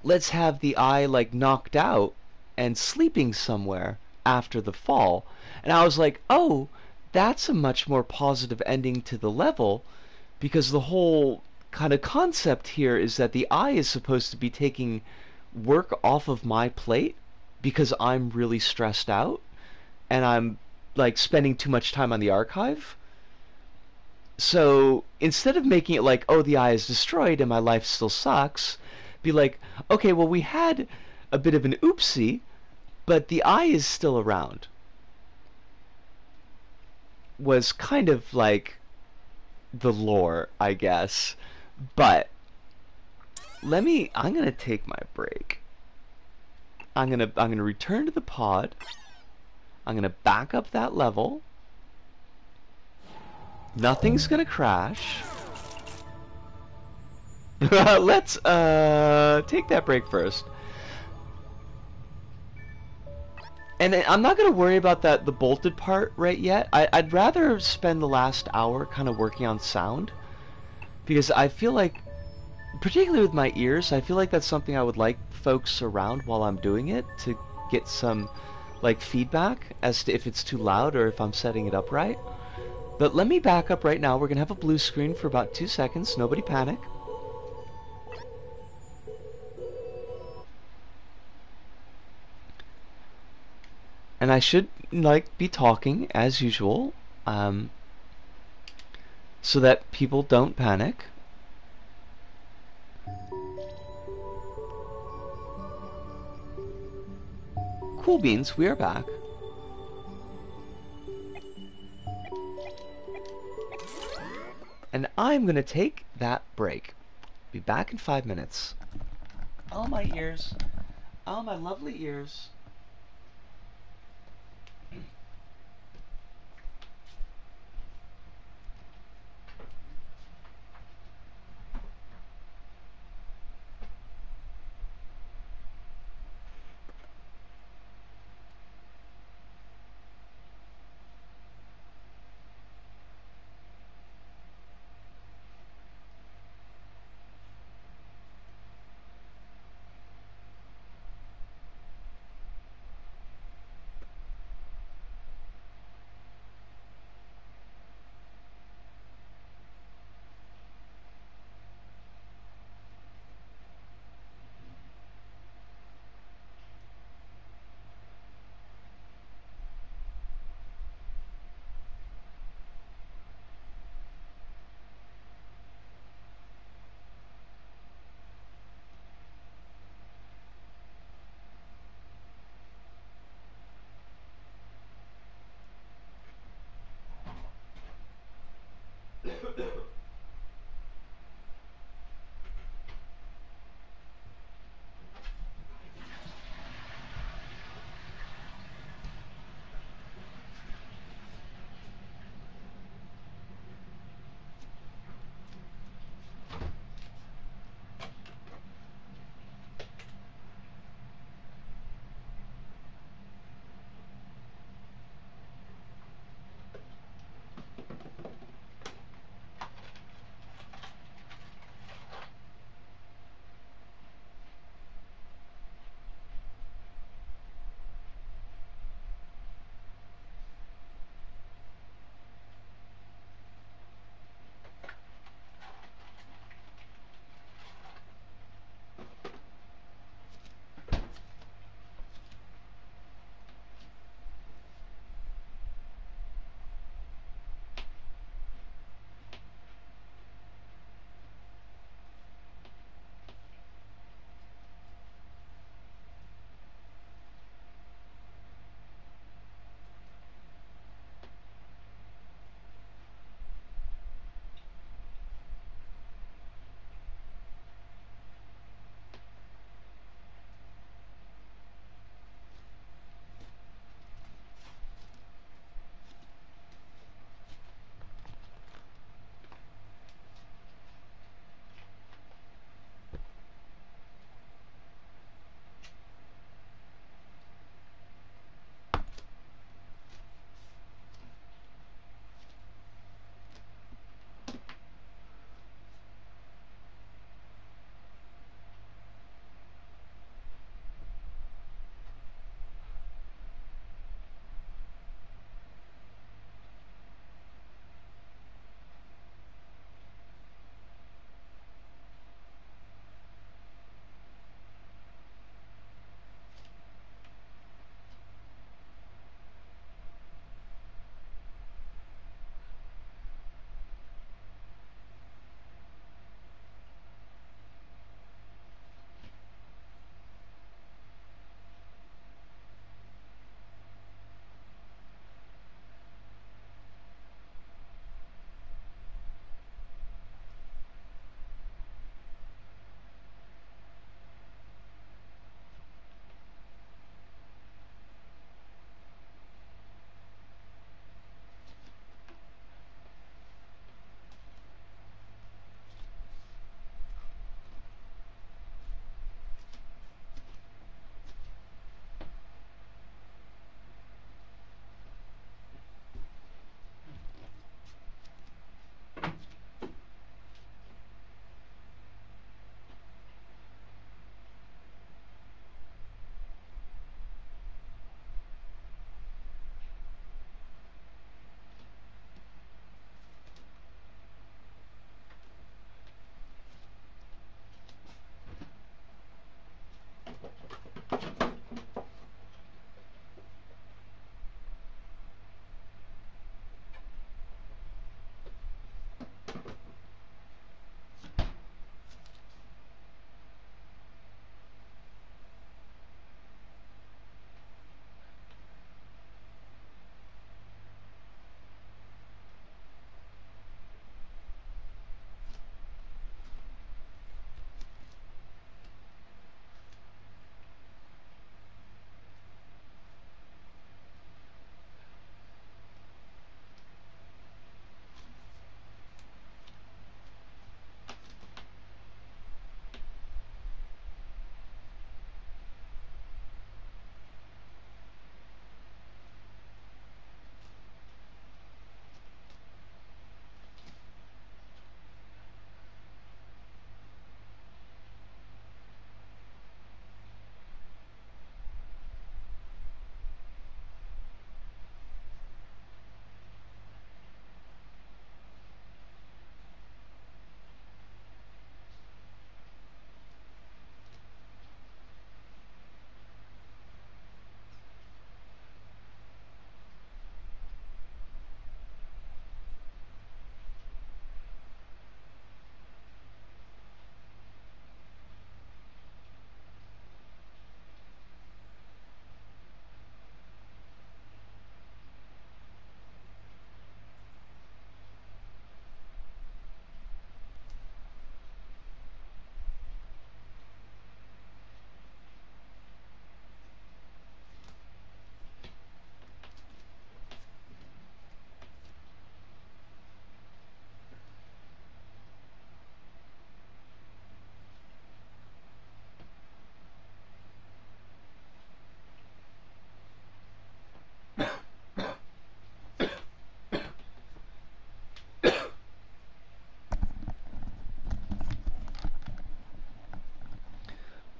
Let's have the eye like knocked out and sleeping somewhere after the fall. And I was like, oh, that's a much more positive ending to the level, because the whole kind of concept here is that the eye is supposed to be taking work off of my plate because I'm really stressed out, and I'm like spending too much time on the archive. So instead of making it like, oh, the eye is destroyed and my life still sucks, be like, okay, well, we had a bit of an oopsie, but the eye is still around. Was kind of like the lore, I guess. But I'm gonna take my break. I'm gonna return to the pod. I'm gonna back up that level. Nothing's gonna crash. Let's take that break first. And I'm not gonna worry about the bolted part right yet. I'd rather spend the last hour kind of working on sound, because I feel like, particularly with my ears, I feel like that's something I would like folks around while I'm doing it to get some like feedback as to if it's too loud or if I'm setting it up right. But let me back up right now. We're gonna have a blue screen for about 2 seconds. Nobody panic. And I should like be talking as usual, so that people don't panic. Cool beans, we are back. And I'm gonna take that break. Be back in 5 minutes. Oh, my ears. Oh, my lovely ears.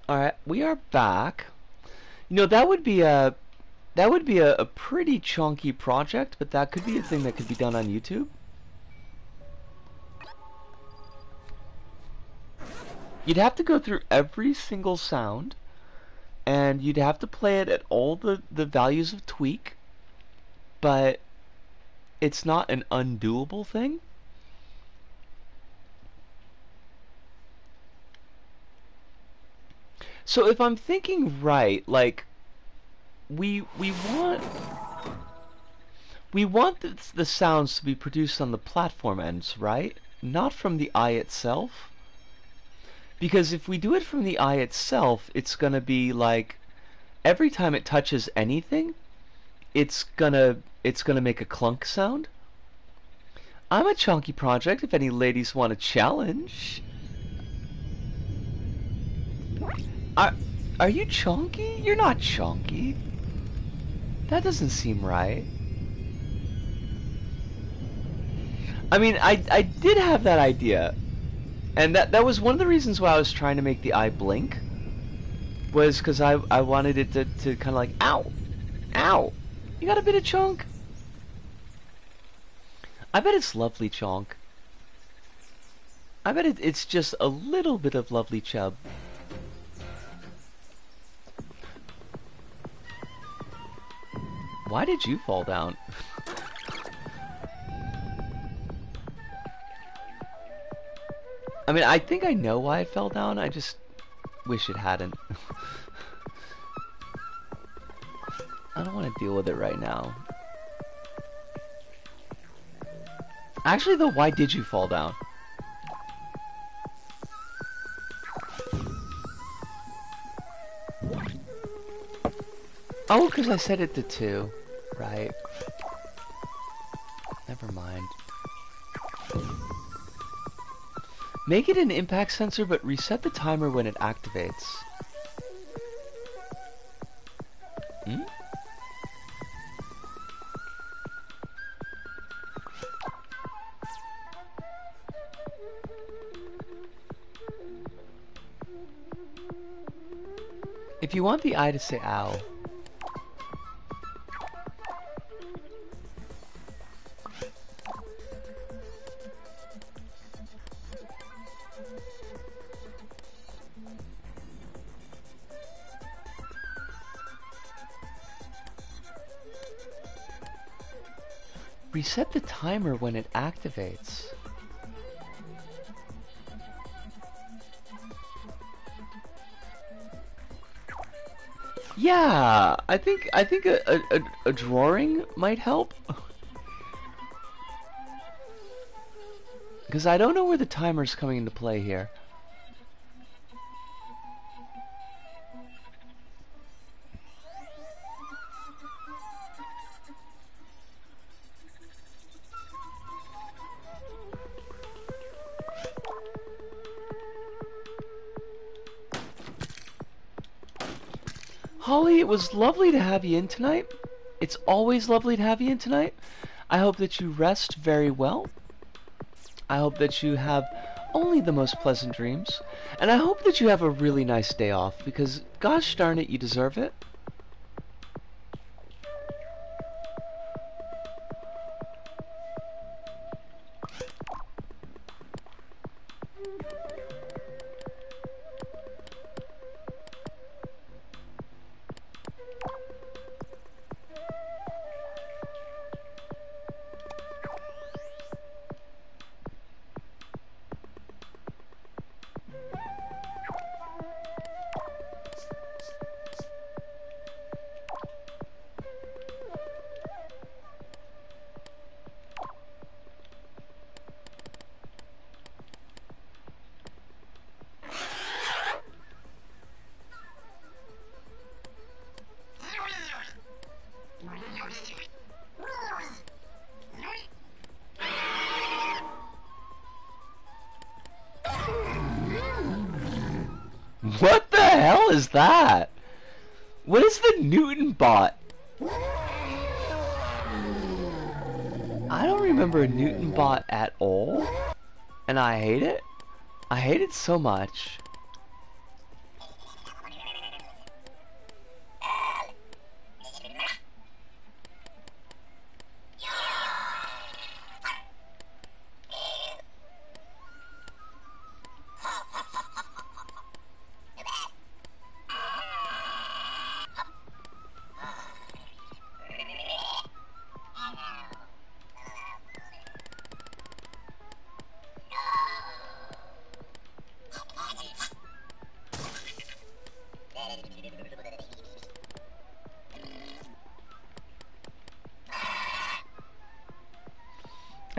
Alright, we are back. You know, that would be a pretty chunky project, but that could be a thing that could be done on YouTube. You'd have to go through every single sound, and you'd have to play it at all the values of tweak, but it's not an undoable thing. So if I'm thinking right, like we want the sounds to be produced on the platform ends, right? Not from the eye itself. Because if we do it from the eye itself, it's gonna be like every time it touches anything, it's gonna make a clunk sound. I'm a chunky project if any ladies want a challenge. Are you chunky? You're not chunky. That doesn't seem right. I mean, I did have that idea. And that was one of the reasons why I was trying to make the eye blink. Was because I wanted it to kind of like, ow! Ow! You got a bit of chunk? I bet it's lovely chunk. I bet it's just a little bit of lovely chub. Why did you fall down? I mean, I think I know why it fell down, I just wish it hadn't. I don't want to deal with it right now. Actually though, why did you fall down? Oh, because I set it to 2. Right. Never mind. Make it an impact sensor, but reset the timer when it activates. Hmm? If you want the eye to say ow. Reset the timer when it activates. Yeah, I think a drawing might help. Because I don't know where the timer's coming into play here. Holly, it was lovely to have you in tonight. It's always lovely to have you in tonight. I hope that you rest very well. I hope that you have only the most pleasant dreams. And I hope that you have a really nice day off, because gosh darn it, you deserve it. What the hell is that? What is the Newton bot? I don't remember a Newton bot at all, and I hate it. I hate it so much.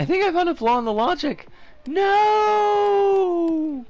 think I found a flaw in the logic. No!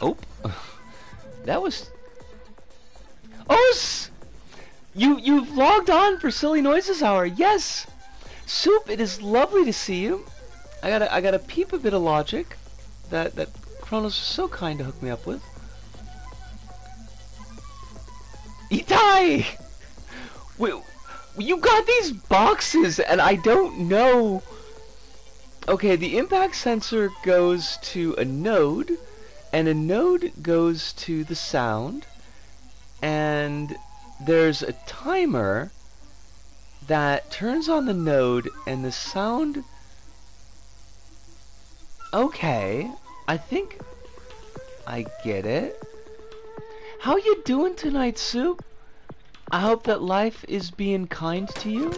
Oh, that was... Oh, you've logged on for Silly Noises Hour. Yes, Soup. It is lovely to see you. I gotta peep a bit of logic that Chronos was so kind to hook me up with. Itai! Wait, you got these boxes and I don't know. Okay, the impact sensor goes to a node, and a node goes to the sound, and there's a timer that turns on the node and the sound. Okay, I think I get it. How you doing tonight, Soup? I hope that life is being kind to you.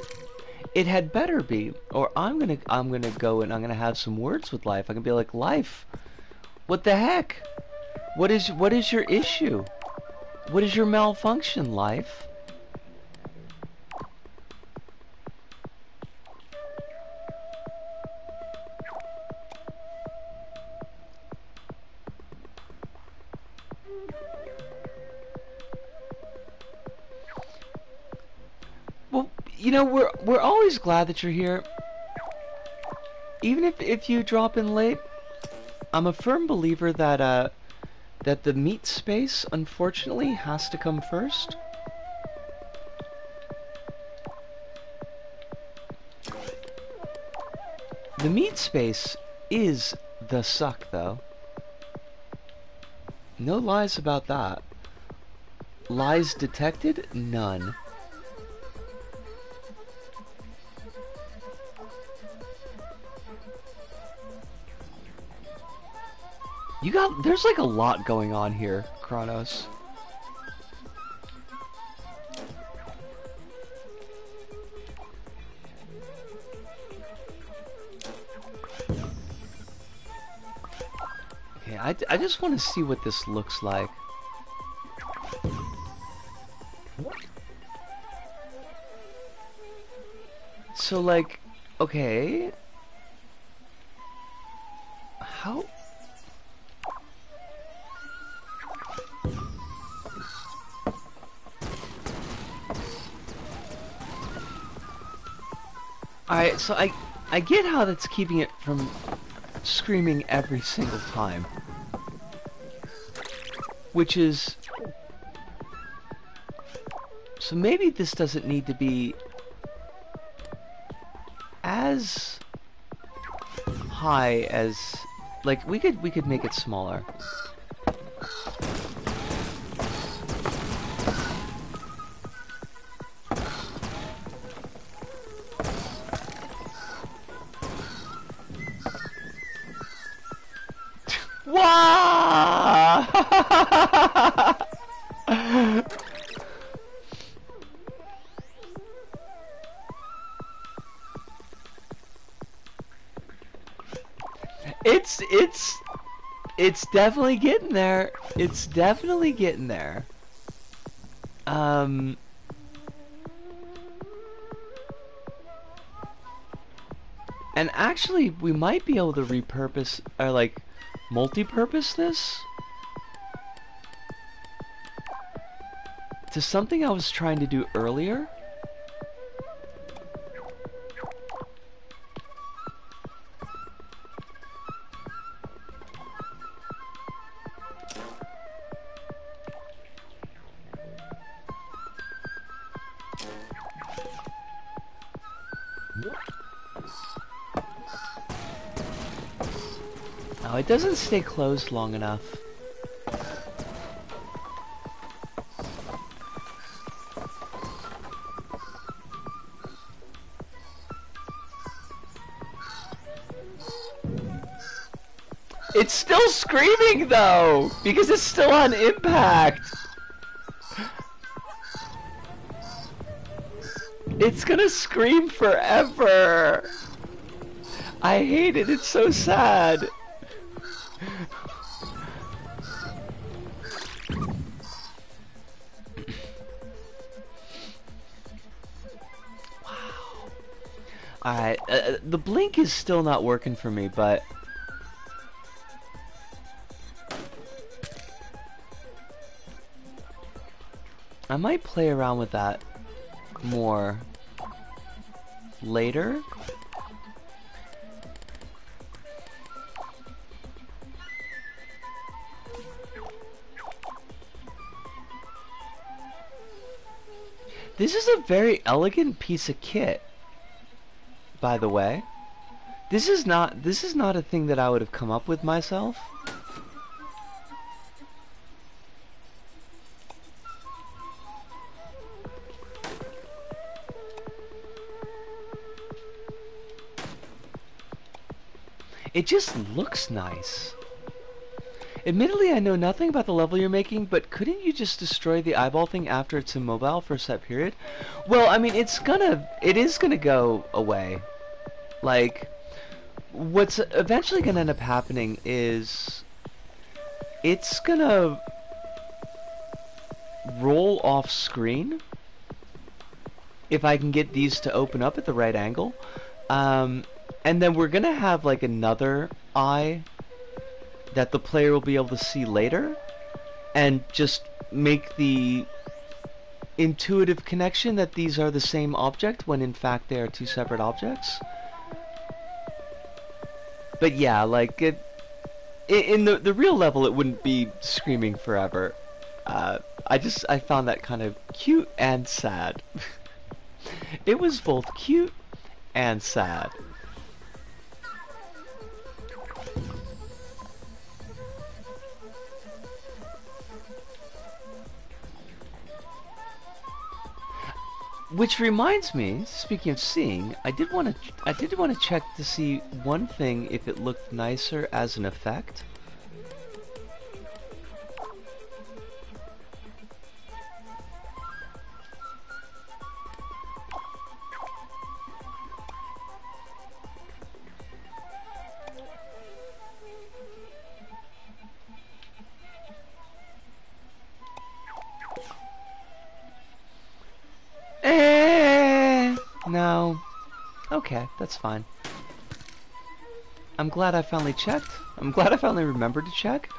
It had better be, or I'm gonna go and I'm gonna have some words with life. I'm gonna be like, life, what the heck? What is your issue? What is your malfunction, life? Well, you know, we're always glad that you're here. Even if you drop in late, I'm a firm believer that that the meat space unfortunately has to come first. The meat space is the suck, though. No lies about that. Lies detected? None. There's like a lot going on here, Chronos. Okay, I just want to see what this looks like. So like, okay. How? Alright, so I get how that's keeping it from screaming every single time. Which is... So maybe this doesn't need to be as high as... Like, we could make it smaller. Wow! It's definitely getting there. It's definitely getting there. And actually, we might be able to repurpose or like multi-purpose this to something I was trying to do earlier. Oh, it doesn't stay closed long enough. It's still screaming though, because it's still on impact. It's gonna scream forever. I hate it, it's so sad. Wow. Alright, the blink is still not working for me, but I might play around with that more later. This is a very elegant piece of kit, by the way. This is not a thing that I would have come up with myself. It just looks nice. Admittedly, I know nothing about the level you're making, but couldn't you just destroy the eyeball thing after it's immobile for a set period? Well, I mean, it is gonna go away. Like, what's eventually gonna end up happening is it's gonna roll off screen if I can get these to open up at the right angle. And then we're gonna have like another eye that the player will be able to see later and just make the intuitive connection that these are the same object when in fact they are two separate objects. But yeah, like in the real level it wouldn't be screaming forever. I found that kind of cute and sad. It was both cute and sad. Which reminds me, speaking of seeing, I did want to check to see one thing if it looked nicer as an effect. No. Okay, that's fine. I'm glad I finally checked. I'm glad I finally remembered to check.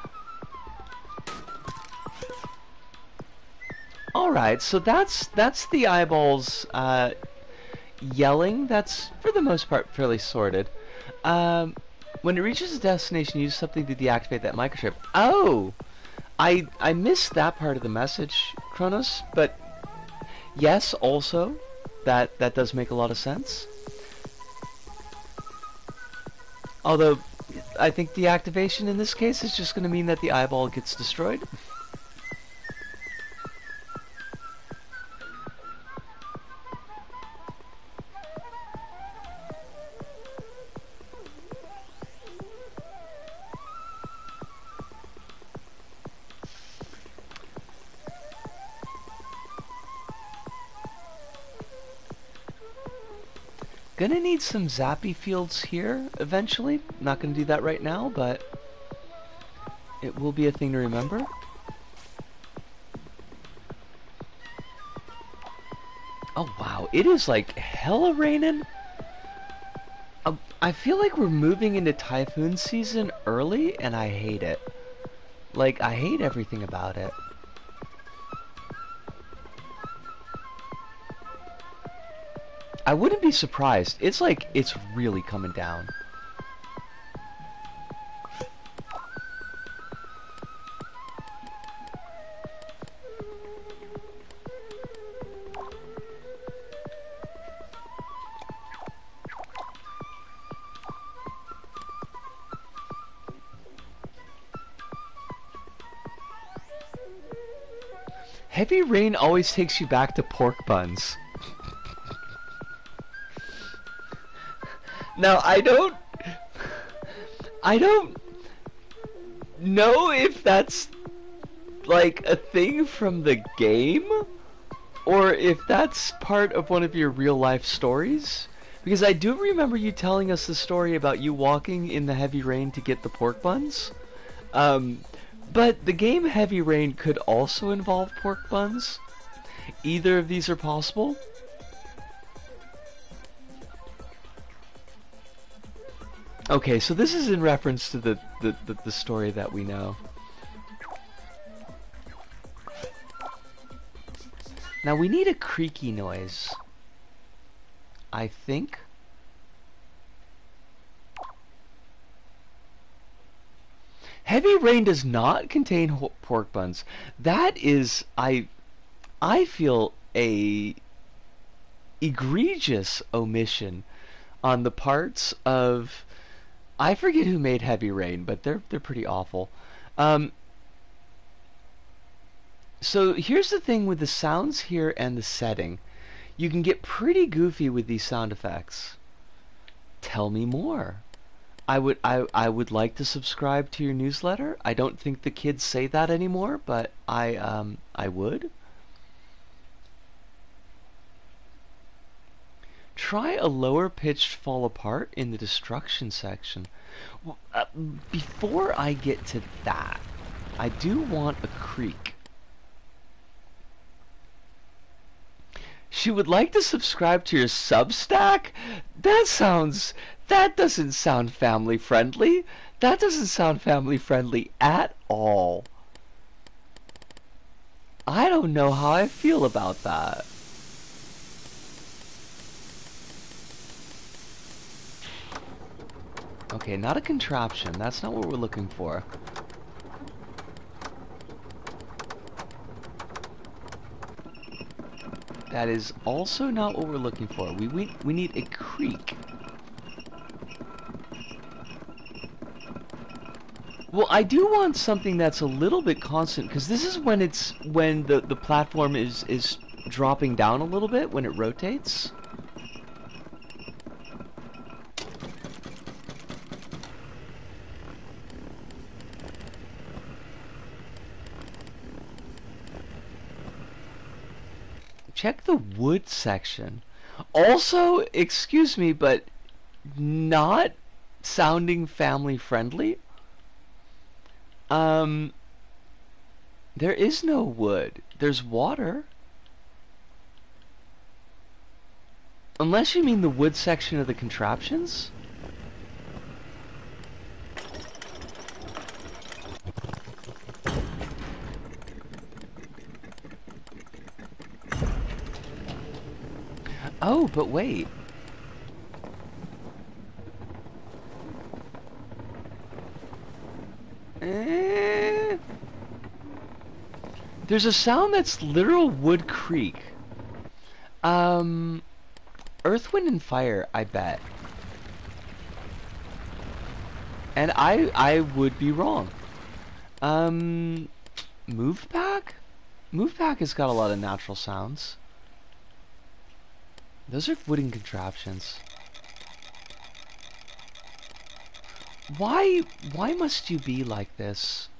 Alright, so that's the eyeballs yelling. That's, for the most part, fairly sorted. When it reaches a destination, use something to deactivate that microchip. Oh! I missed that part of the message, Chronos, but yes, also, that does make a lot of sense. Although, I think deactivation in this case is just going to mean that the eyeball gets destroyed. Gonna need some zappy fields here eventually. Not gonna do that right now, but it will be a thing to remember. Oh wow, it is like hella raining. I feel like we're moving into typhoon season early, and I hate it. Like, I hate everything about it. I wouldn't be surprised. It's like, it's really coming down. Heavy rain always takes you back to pork buns. Now, I don't know if that's like a thing from the game or if that's part of one of your real life stories. Because I do remember you telling us the story about you walking in the heavy rain to get the pork buns. But the game Heavy Rain could also involve pork buns. Either of these are possible. Okay, so this is in reference to the story that we know. Now we need a creaky noise, I think. Heavy Rain does not contain pork buns. That is, I feel, a egregious omission on the parts of, I forget who made Heavy Rain, but they're pretty awful. So here's the thing with the sounds here and the setting. You can get pretty goofy with these sound effects. Tell me more. I would like to subscribe to your newsletter. I don't think the kids say that anymore, but I would. Try a lower pitched fall apart in the destruction section. Well, before I get to that, I do want a creak. She would like to subscribe to your Substack? That doesn't sound family friendly. That doesn't sound family friendly at all. I don't know how I feel about that. Okay, not a contraption. That's not what we're looking for. That is also not what we're looking for. We need a creak. Well, I do want something that's a little bit constant, because this is when the platform is dropping down a little bit when it rotates. Check the wood section. Also, excuse me, but not sounding family friendly. There is no wood. There's water. Unless you mean the wood section of the contraptions? Oh, but wait. There's a sound that's literal wood creak. Earth, Wind, and Fire, I bet. And I would be wrong. Move Pack? Move Pack has got a lot of natural sounds. Those are wooden contraptions. Why must you be like this?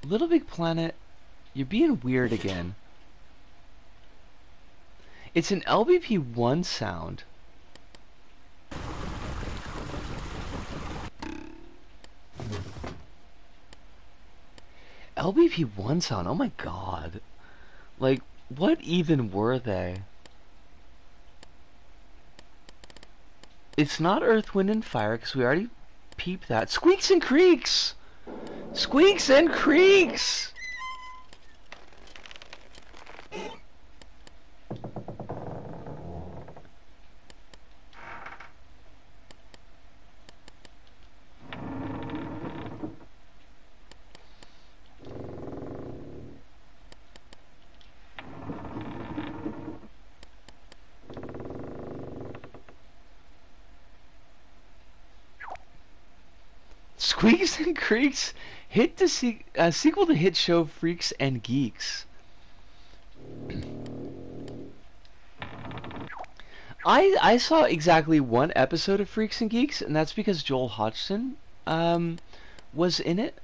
Little Big Planet, you're being weird again. It's an LBP1 sound. LBP1 sound, oh my god. Like, what even were they? It's not Earth, Wind, and Fire, because we already peeped that. Squeaks and Creaks! Squeaks and Creaks! Squeaks and Creaks hit the sequel to hit show Freaks and Geeks. I saw exactly one episode of Freaks and Geeks, and that's because Joel Hodgson was in it.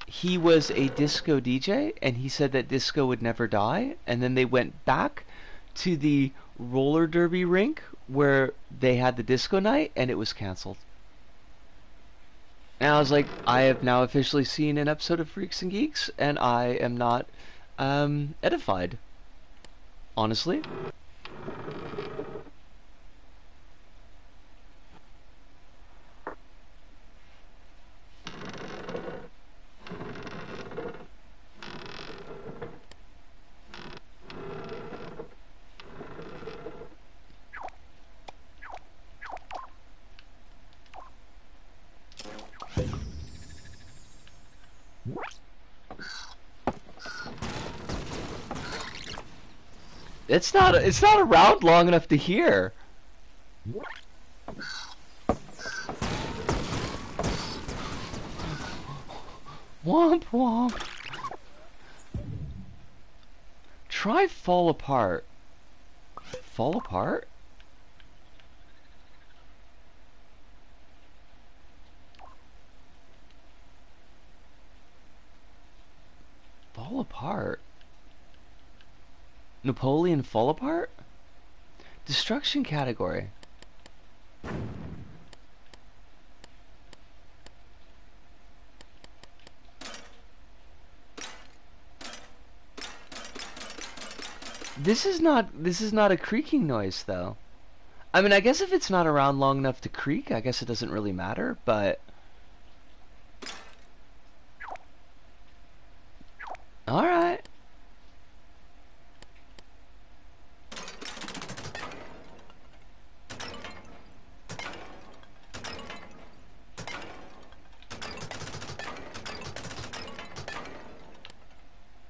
He was a disco DJ, and he said that disco would never die, and then they went back to the roller derby rink where they had the disco night, and it was canceled. And I was like, I have now officially seen an episode of Freaks and Geeks, and I am not edified. Honestly. It's not around long enough to hear. Womp womp. Try Fall Apart. Fall Apart? Fall Apart? Napoleon Fall Apart? Destruction category. This is not a creaking noise though. I mean, I guess if it's not around long enough to creak, I guess it doesn't really matter, but all right.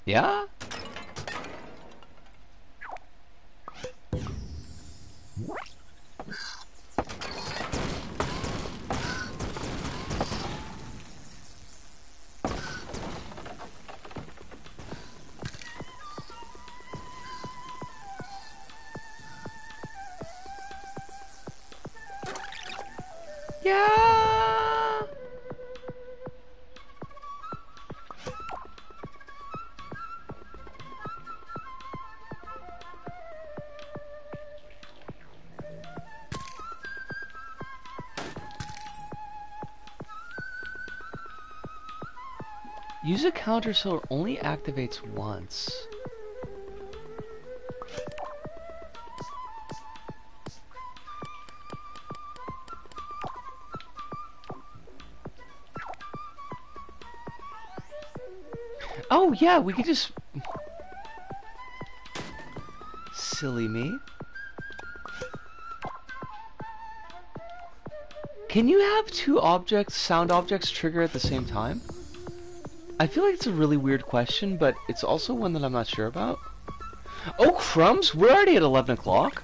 Yeah? Yeah. Use a counter so it only activates once. Oh yeah, we could just... Silly me. Can you have two objects, sound objects, trigger at the same time? I feel like it's a really weird question, but it's also one that I'm not sure about. Oh, crumbs! We're already at 11 o'clock.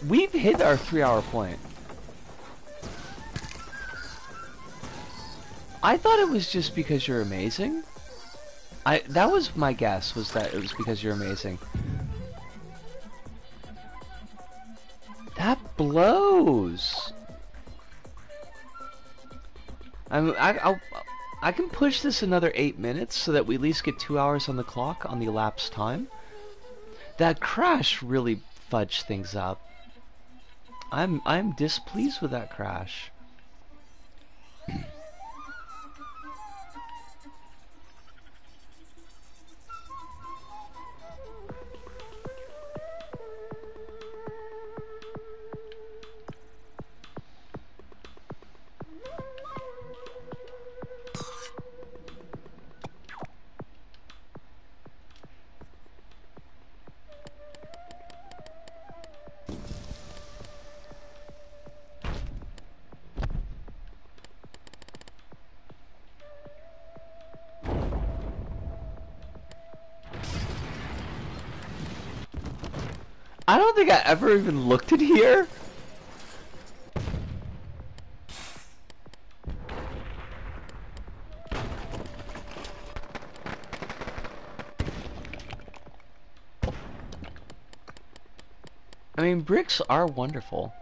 We've hit our 3-hour point. I thought it was just because you're amazing. That was my guess, was that it was because you're amazing. That blows. I can push this another 8 minutes so that we at least get 2 hours on the clock on the elapsed time. That crash really fudged things up. I'm displeased with that crash. I don't think I ever even looked at here. I mean, bricks are wonderful.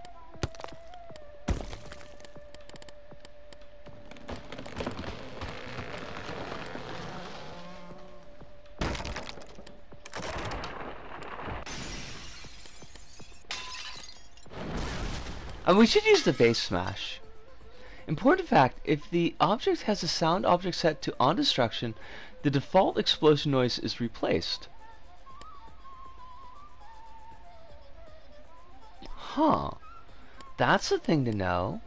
And we should use the base smash. Important fact, if the object has a sound object set to on destruction, the default explosion noise is replaced. Huh. That's a thing to know.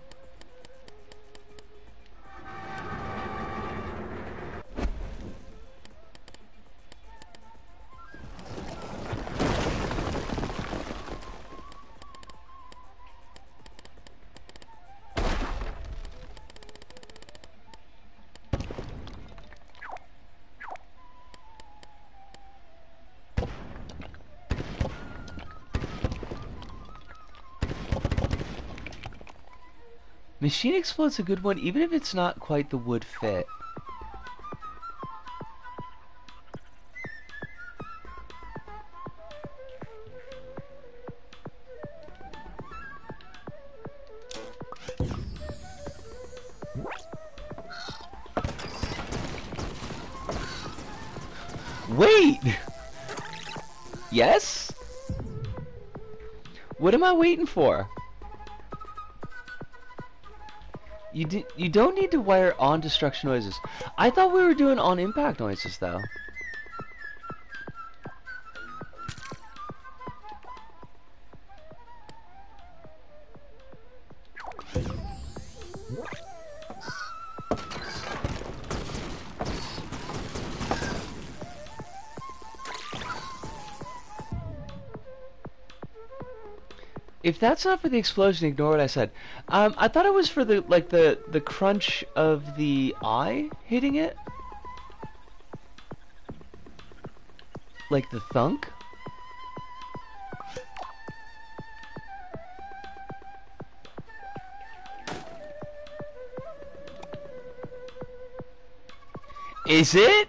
Machine explode's a good one, even if it's not quite the wood fit. Wait! Yes? What am I waiting for? You don't need to wire on destruction noises. I thought we were doing on impact noises though. If that's not for the explosion, ignore what I said. I thought it was for the crunch of the eye hitting it, like the thunk. Is it?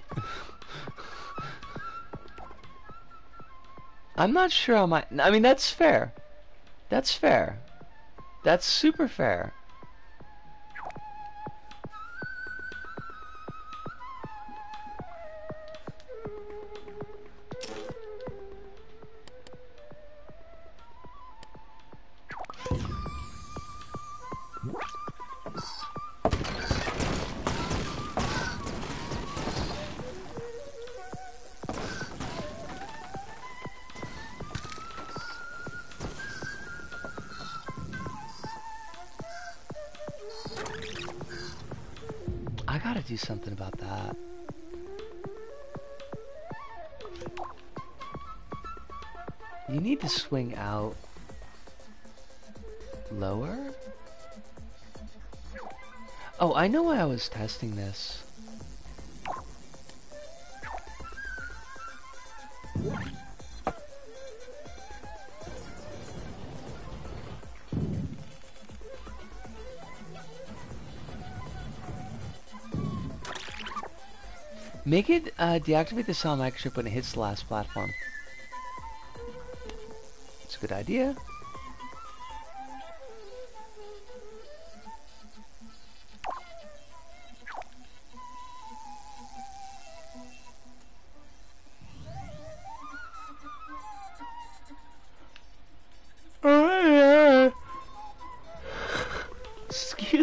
I'm not sure how my. I mean, that's fair. That's fair. That's super fair. I gotta do something about that. You need to swing out lower? Oh, I know why I was testing this. Make it deactivate the sound microchip when it hits the last platform. It's a good idea.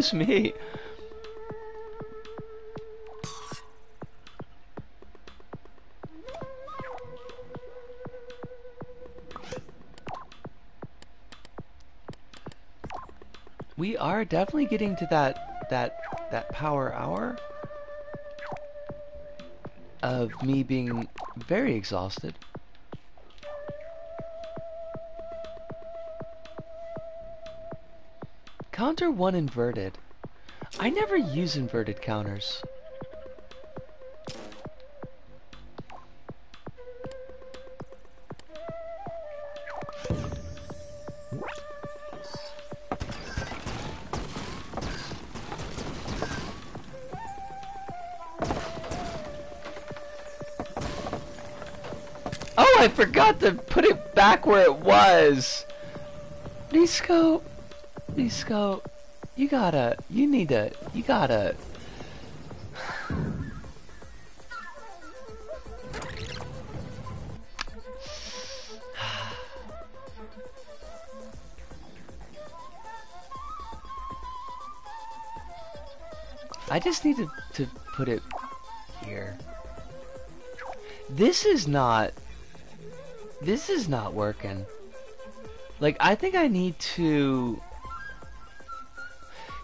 Excuse me. We are definitely getting to that power hour of me being very exhausted. Counter 1 inverted. I never use inverted counters. Oh, I forgot to put it back where it was. Nisco, you gotta. I just need to put it here. This is not working. Like, I think I need to...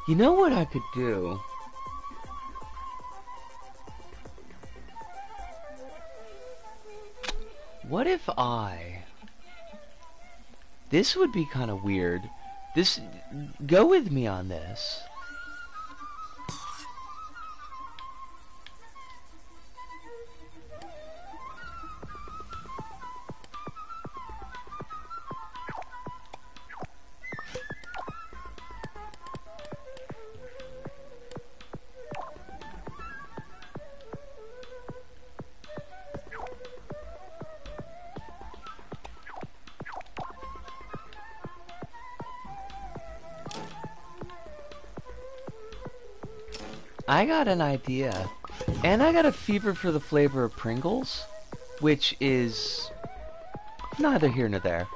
You know what I could do? What if I... This would be kind of weird. Go with me on this. I got an idea. And I got a fever for the flavor of Pringles, which is neither here nor there.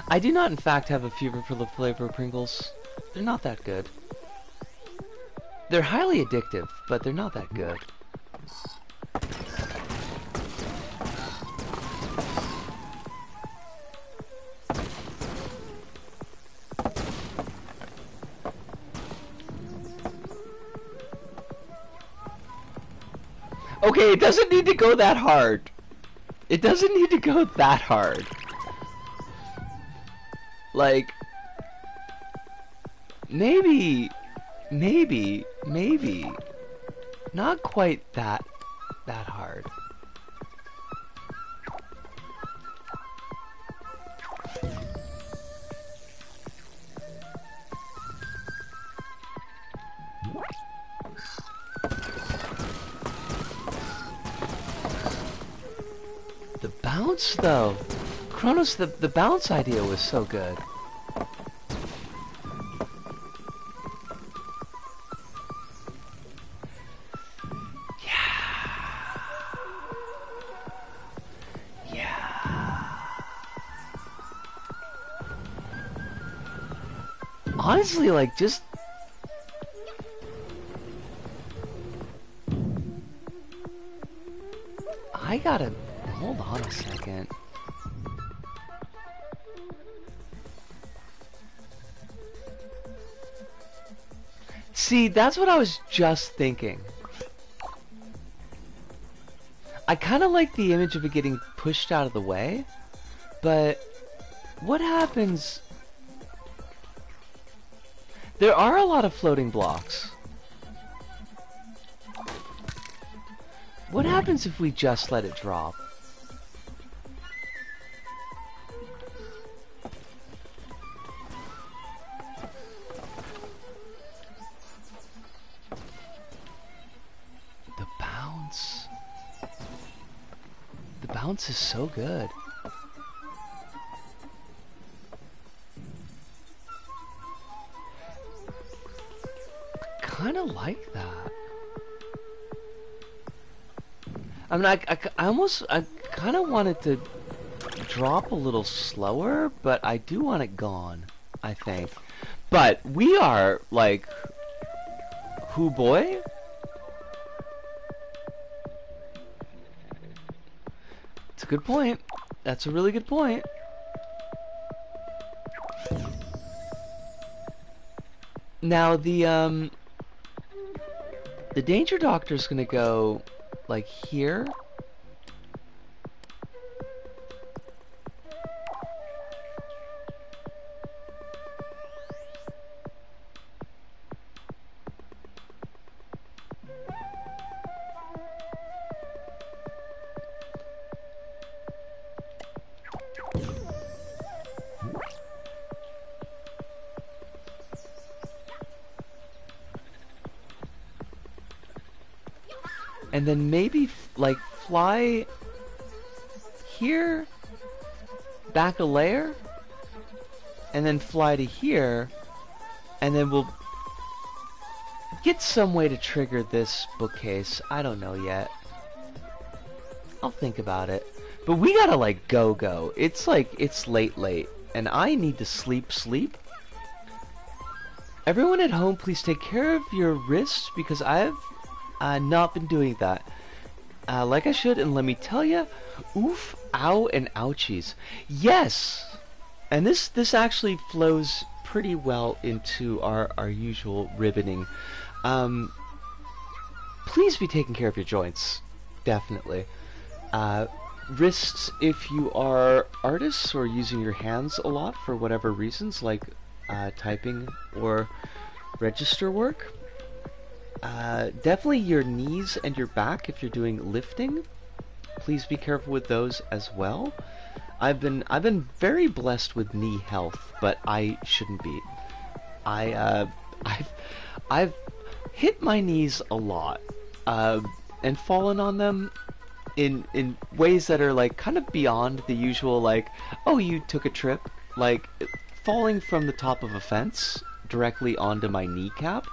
I do not in fact have a fever for the flavor of Pringles. They're not that good. They're highly addictive, but they're not that good. Okay, it doesn't need to go that hard. It doesn't need to go that hard. Like, maybe, not quite that hard. The bounce, though. Chronos, the bounce idea was so good. Honestly, like, just... I gotta... Hold on a second. See, that's what I was just thinking. I kind of like the image of it getting pushed out of the way, but what happens... There are a lot of floating blocks. What happens if we just let it drop? The bounce. The bounce is so good. Kind of like that. I mean, I kind of wanted to drop a little slower, but I do want it gone, I think. But we are, like, who boy? It's a good point. That's a really good point. Now, the danger doctor's gonna go, like, here. And then maybe, like, fly here, back a layer, and then fly to here, and then we'll get some way to trigger this bookcase. I don't know yet. I'll think about it. But we gotta, like, go. It's like, it's late, and I need to sleep. Everyone at home, please take care of your wrists, because I've not been doing that like I should, and let me tell you, oof, ow, and ouchies. Yes, and this actually flows pretty well into our usual ribboning. Please be taking care of your joints, definitely. Wrists, if you are artists or using your hands a lot for whatever reasons, like typing or register work. Definitely your knees and your back if you're doing lifting. Please be careful with those as well. I've been very blessed with knee health, but I shouldn't be. I've hit my knees a lot, and fallen on them in ways that are like kind of beyond the usual, like, oh, you took a trip, like falling from the top of a fence directly onto my kneecap.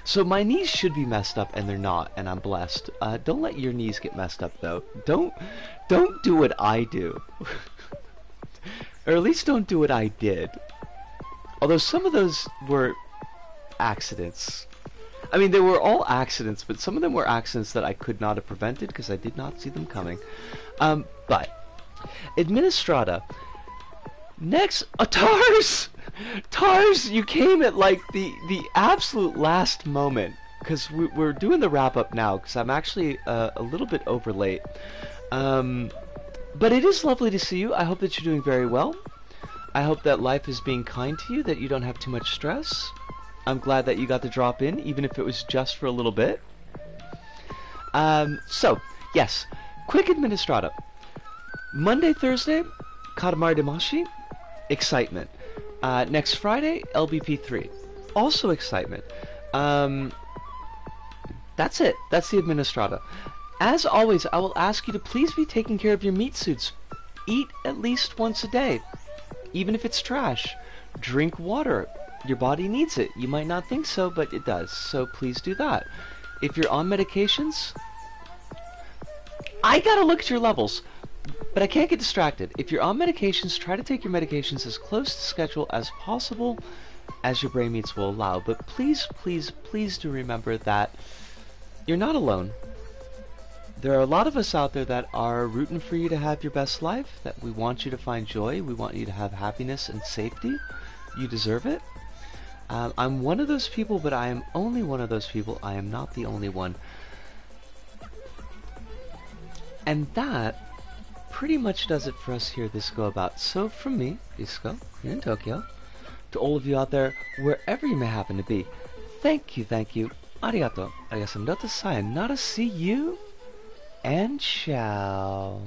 So my knees should be messed up, and they're not, and I'm blessed. Don't let your knees get messed up, though. Don't do what I do. Or at least don't do what I did. Although some of those were accidents. I mean, they were all accidents, but some of them were accidents that I could not have prevented because I did not see them coming. But Administrata. Next, Tars! Tars, you came at like the absolute last moment, because we're doing the wrap up now, because I'm actually a little bit over late. But it is lovely to see you. I hope that you're doing very well. I hope that life is being kind to you, that you don't have too much stress. I'm glad that you got to drop in, even if it was just for a little bit. So, yes, quick Administrata. Monday, Thursday, Katamari Damashi, excitement. Next Friday, LBP3, also excitement. That's it. That's the Administrata. As always, I will ask you to please be taking care of your meat suits. Eat at least once a day, even if it's trash. Drink water. Your body needs it. You might not think so, but it does. So please do that. If you're on medications, I gotta look at your levels. But I can't get distracted. If you're on medications, try to take your medications as close to schedule as possible as your brain meats will allow. But please, please, please do remember that you're not alone. There are a lot of us out there that are rooting for you to have your best life, that we want you to find joy, we want you to have happiness and safety. You deserve it. I'm one of those people, but I am only one of those people. I am not the only one. And that pretty much does it for us here at this Go About. So from me, Disco, here in Tokyo, to all of you out there, wherever you may happen to be, thank you, arigato, sayonara, see you, and ciao.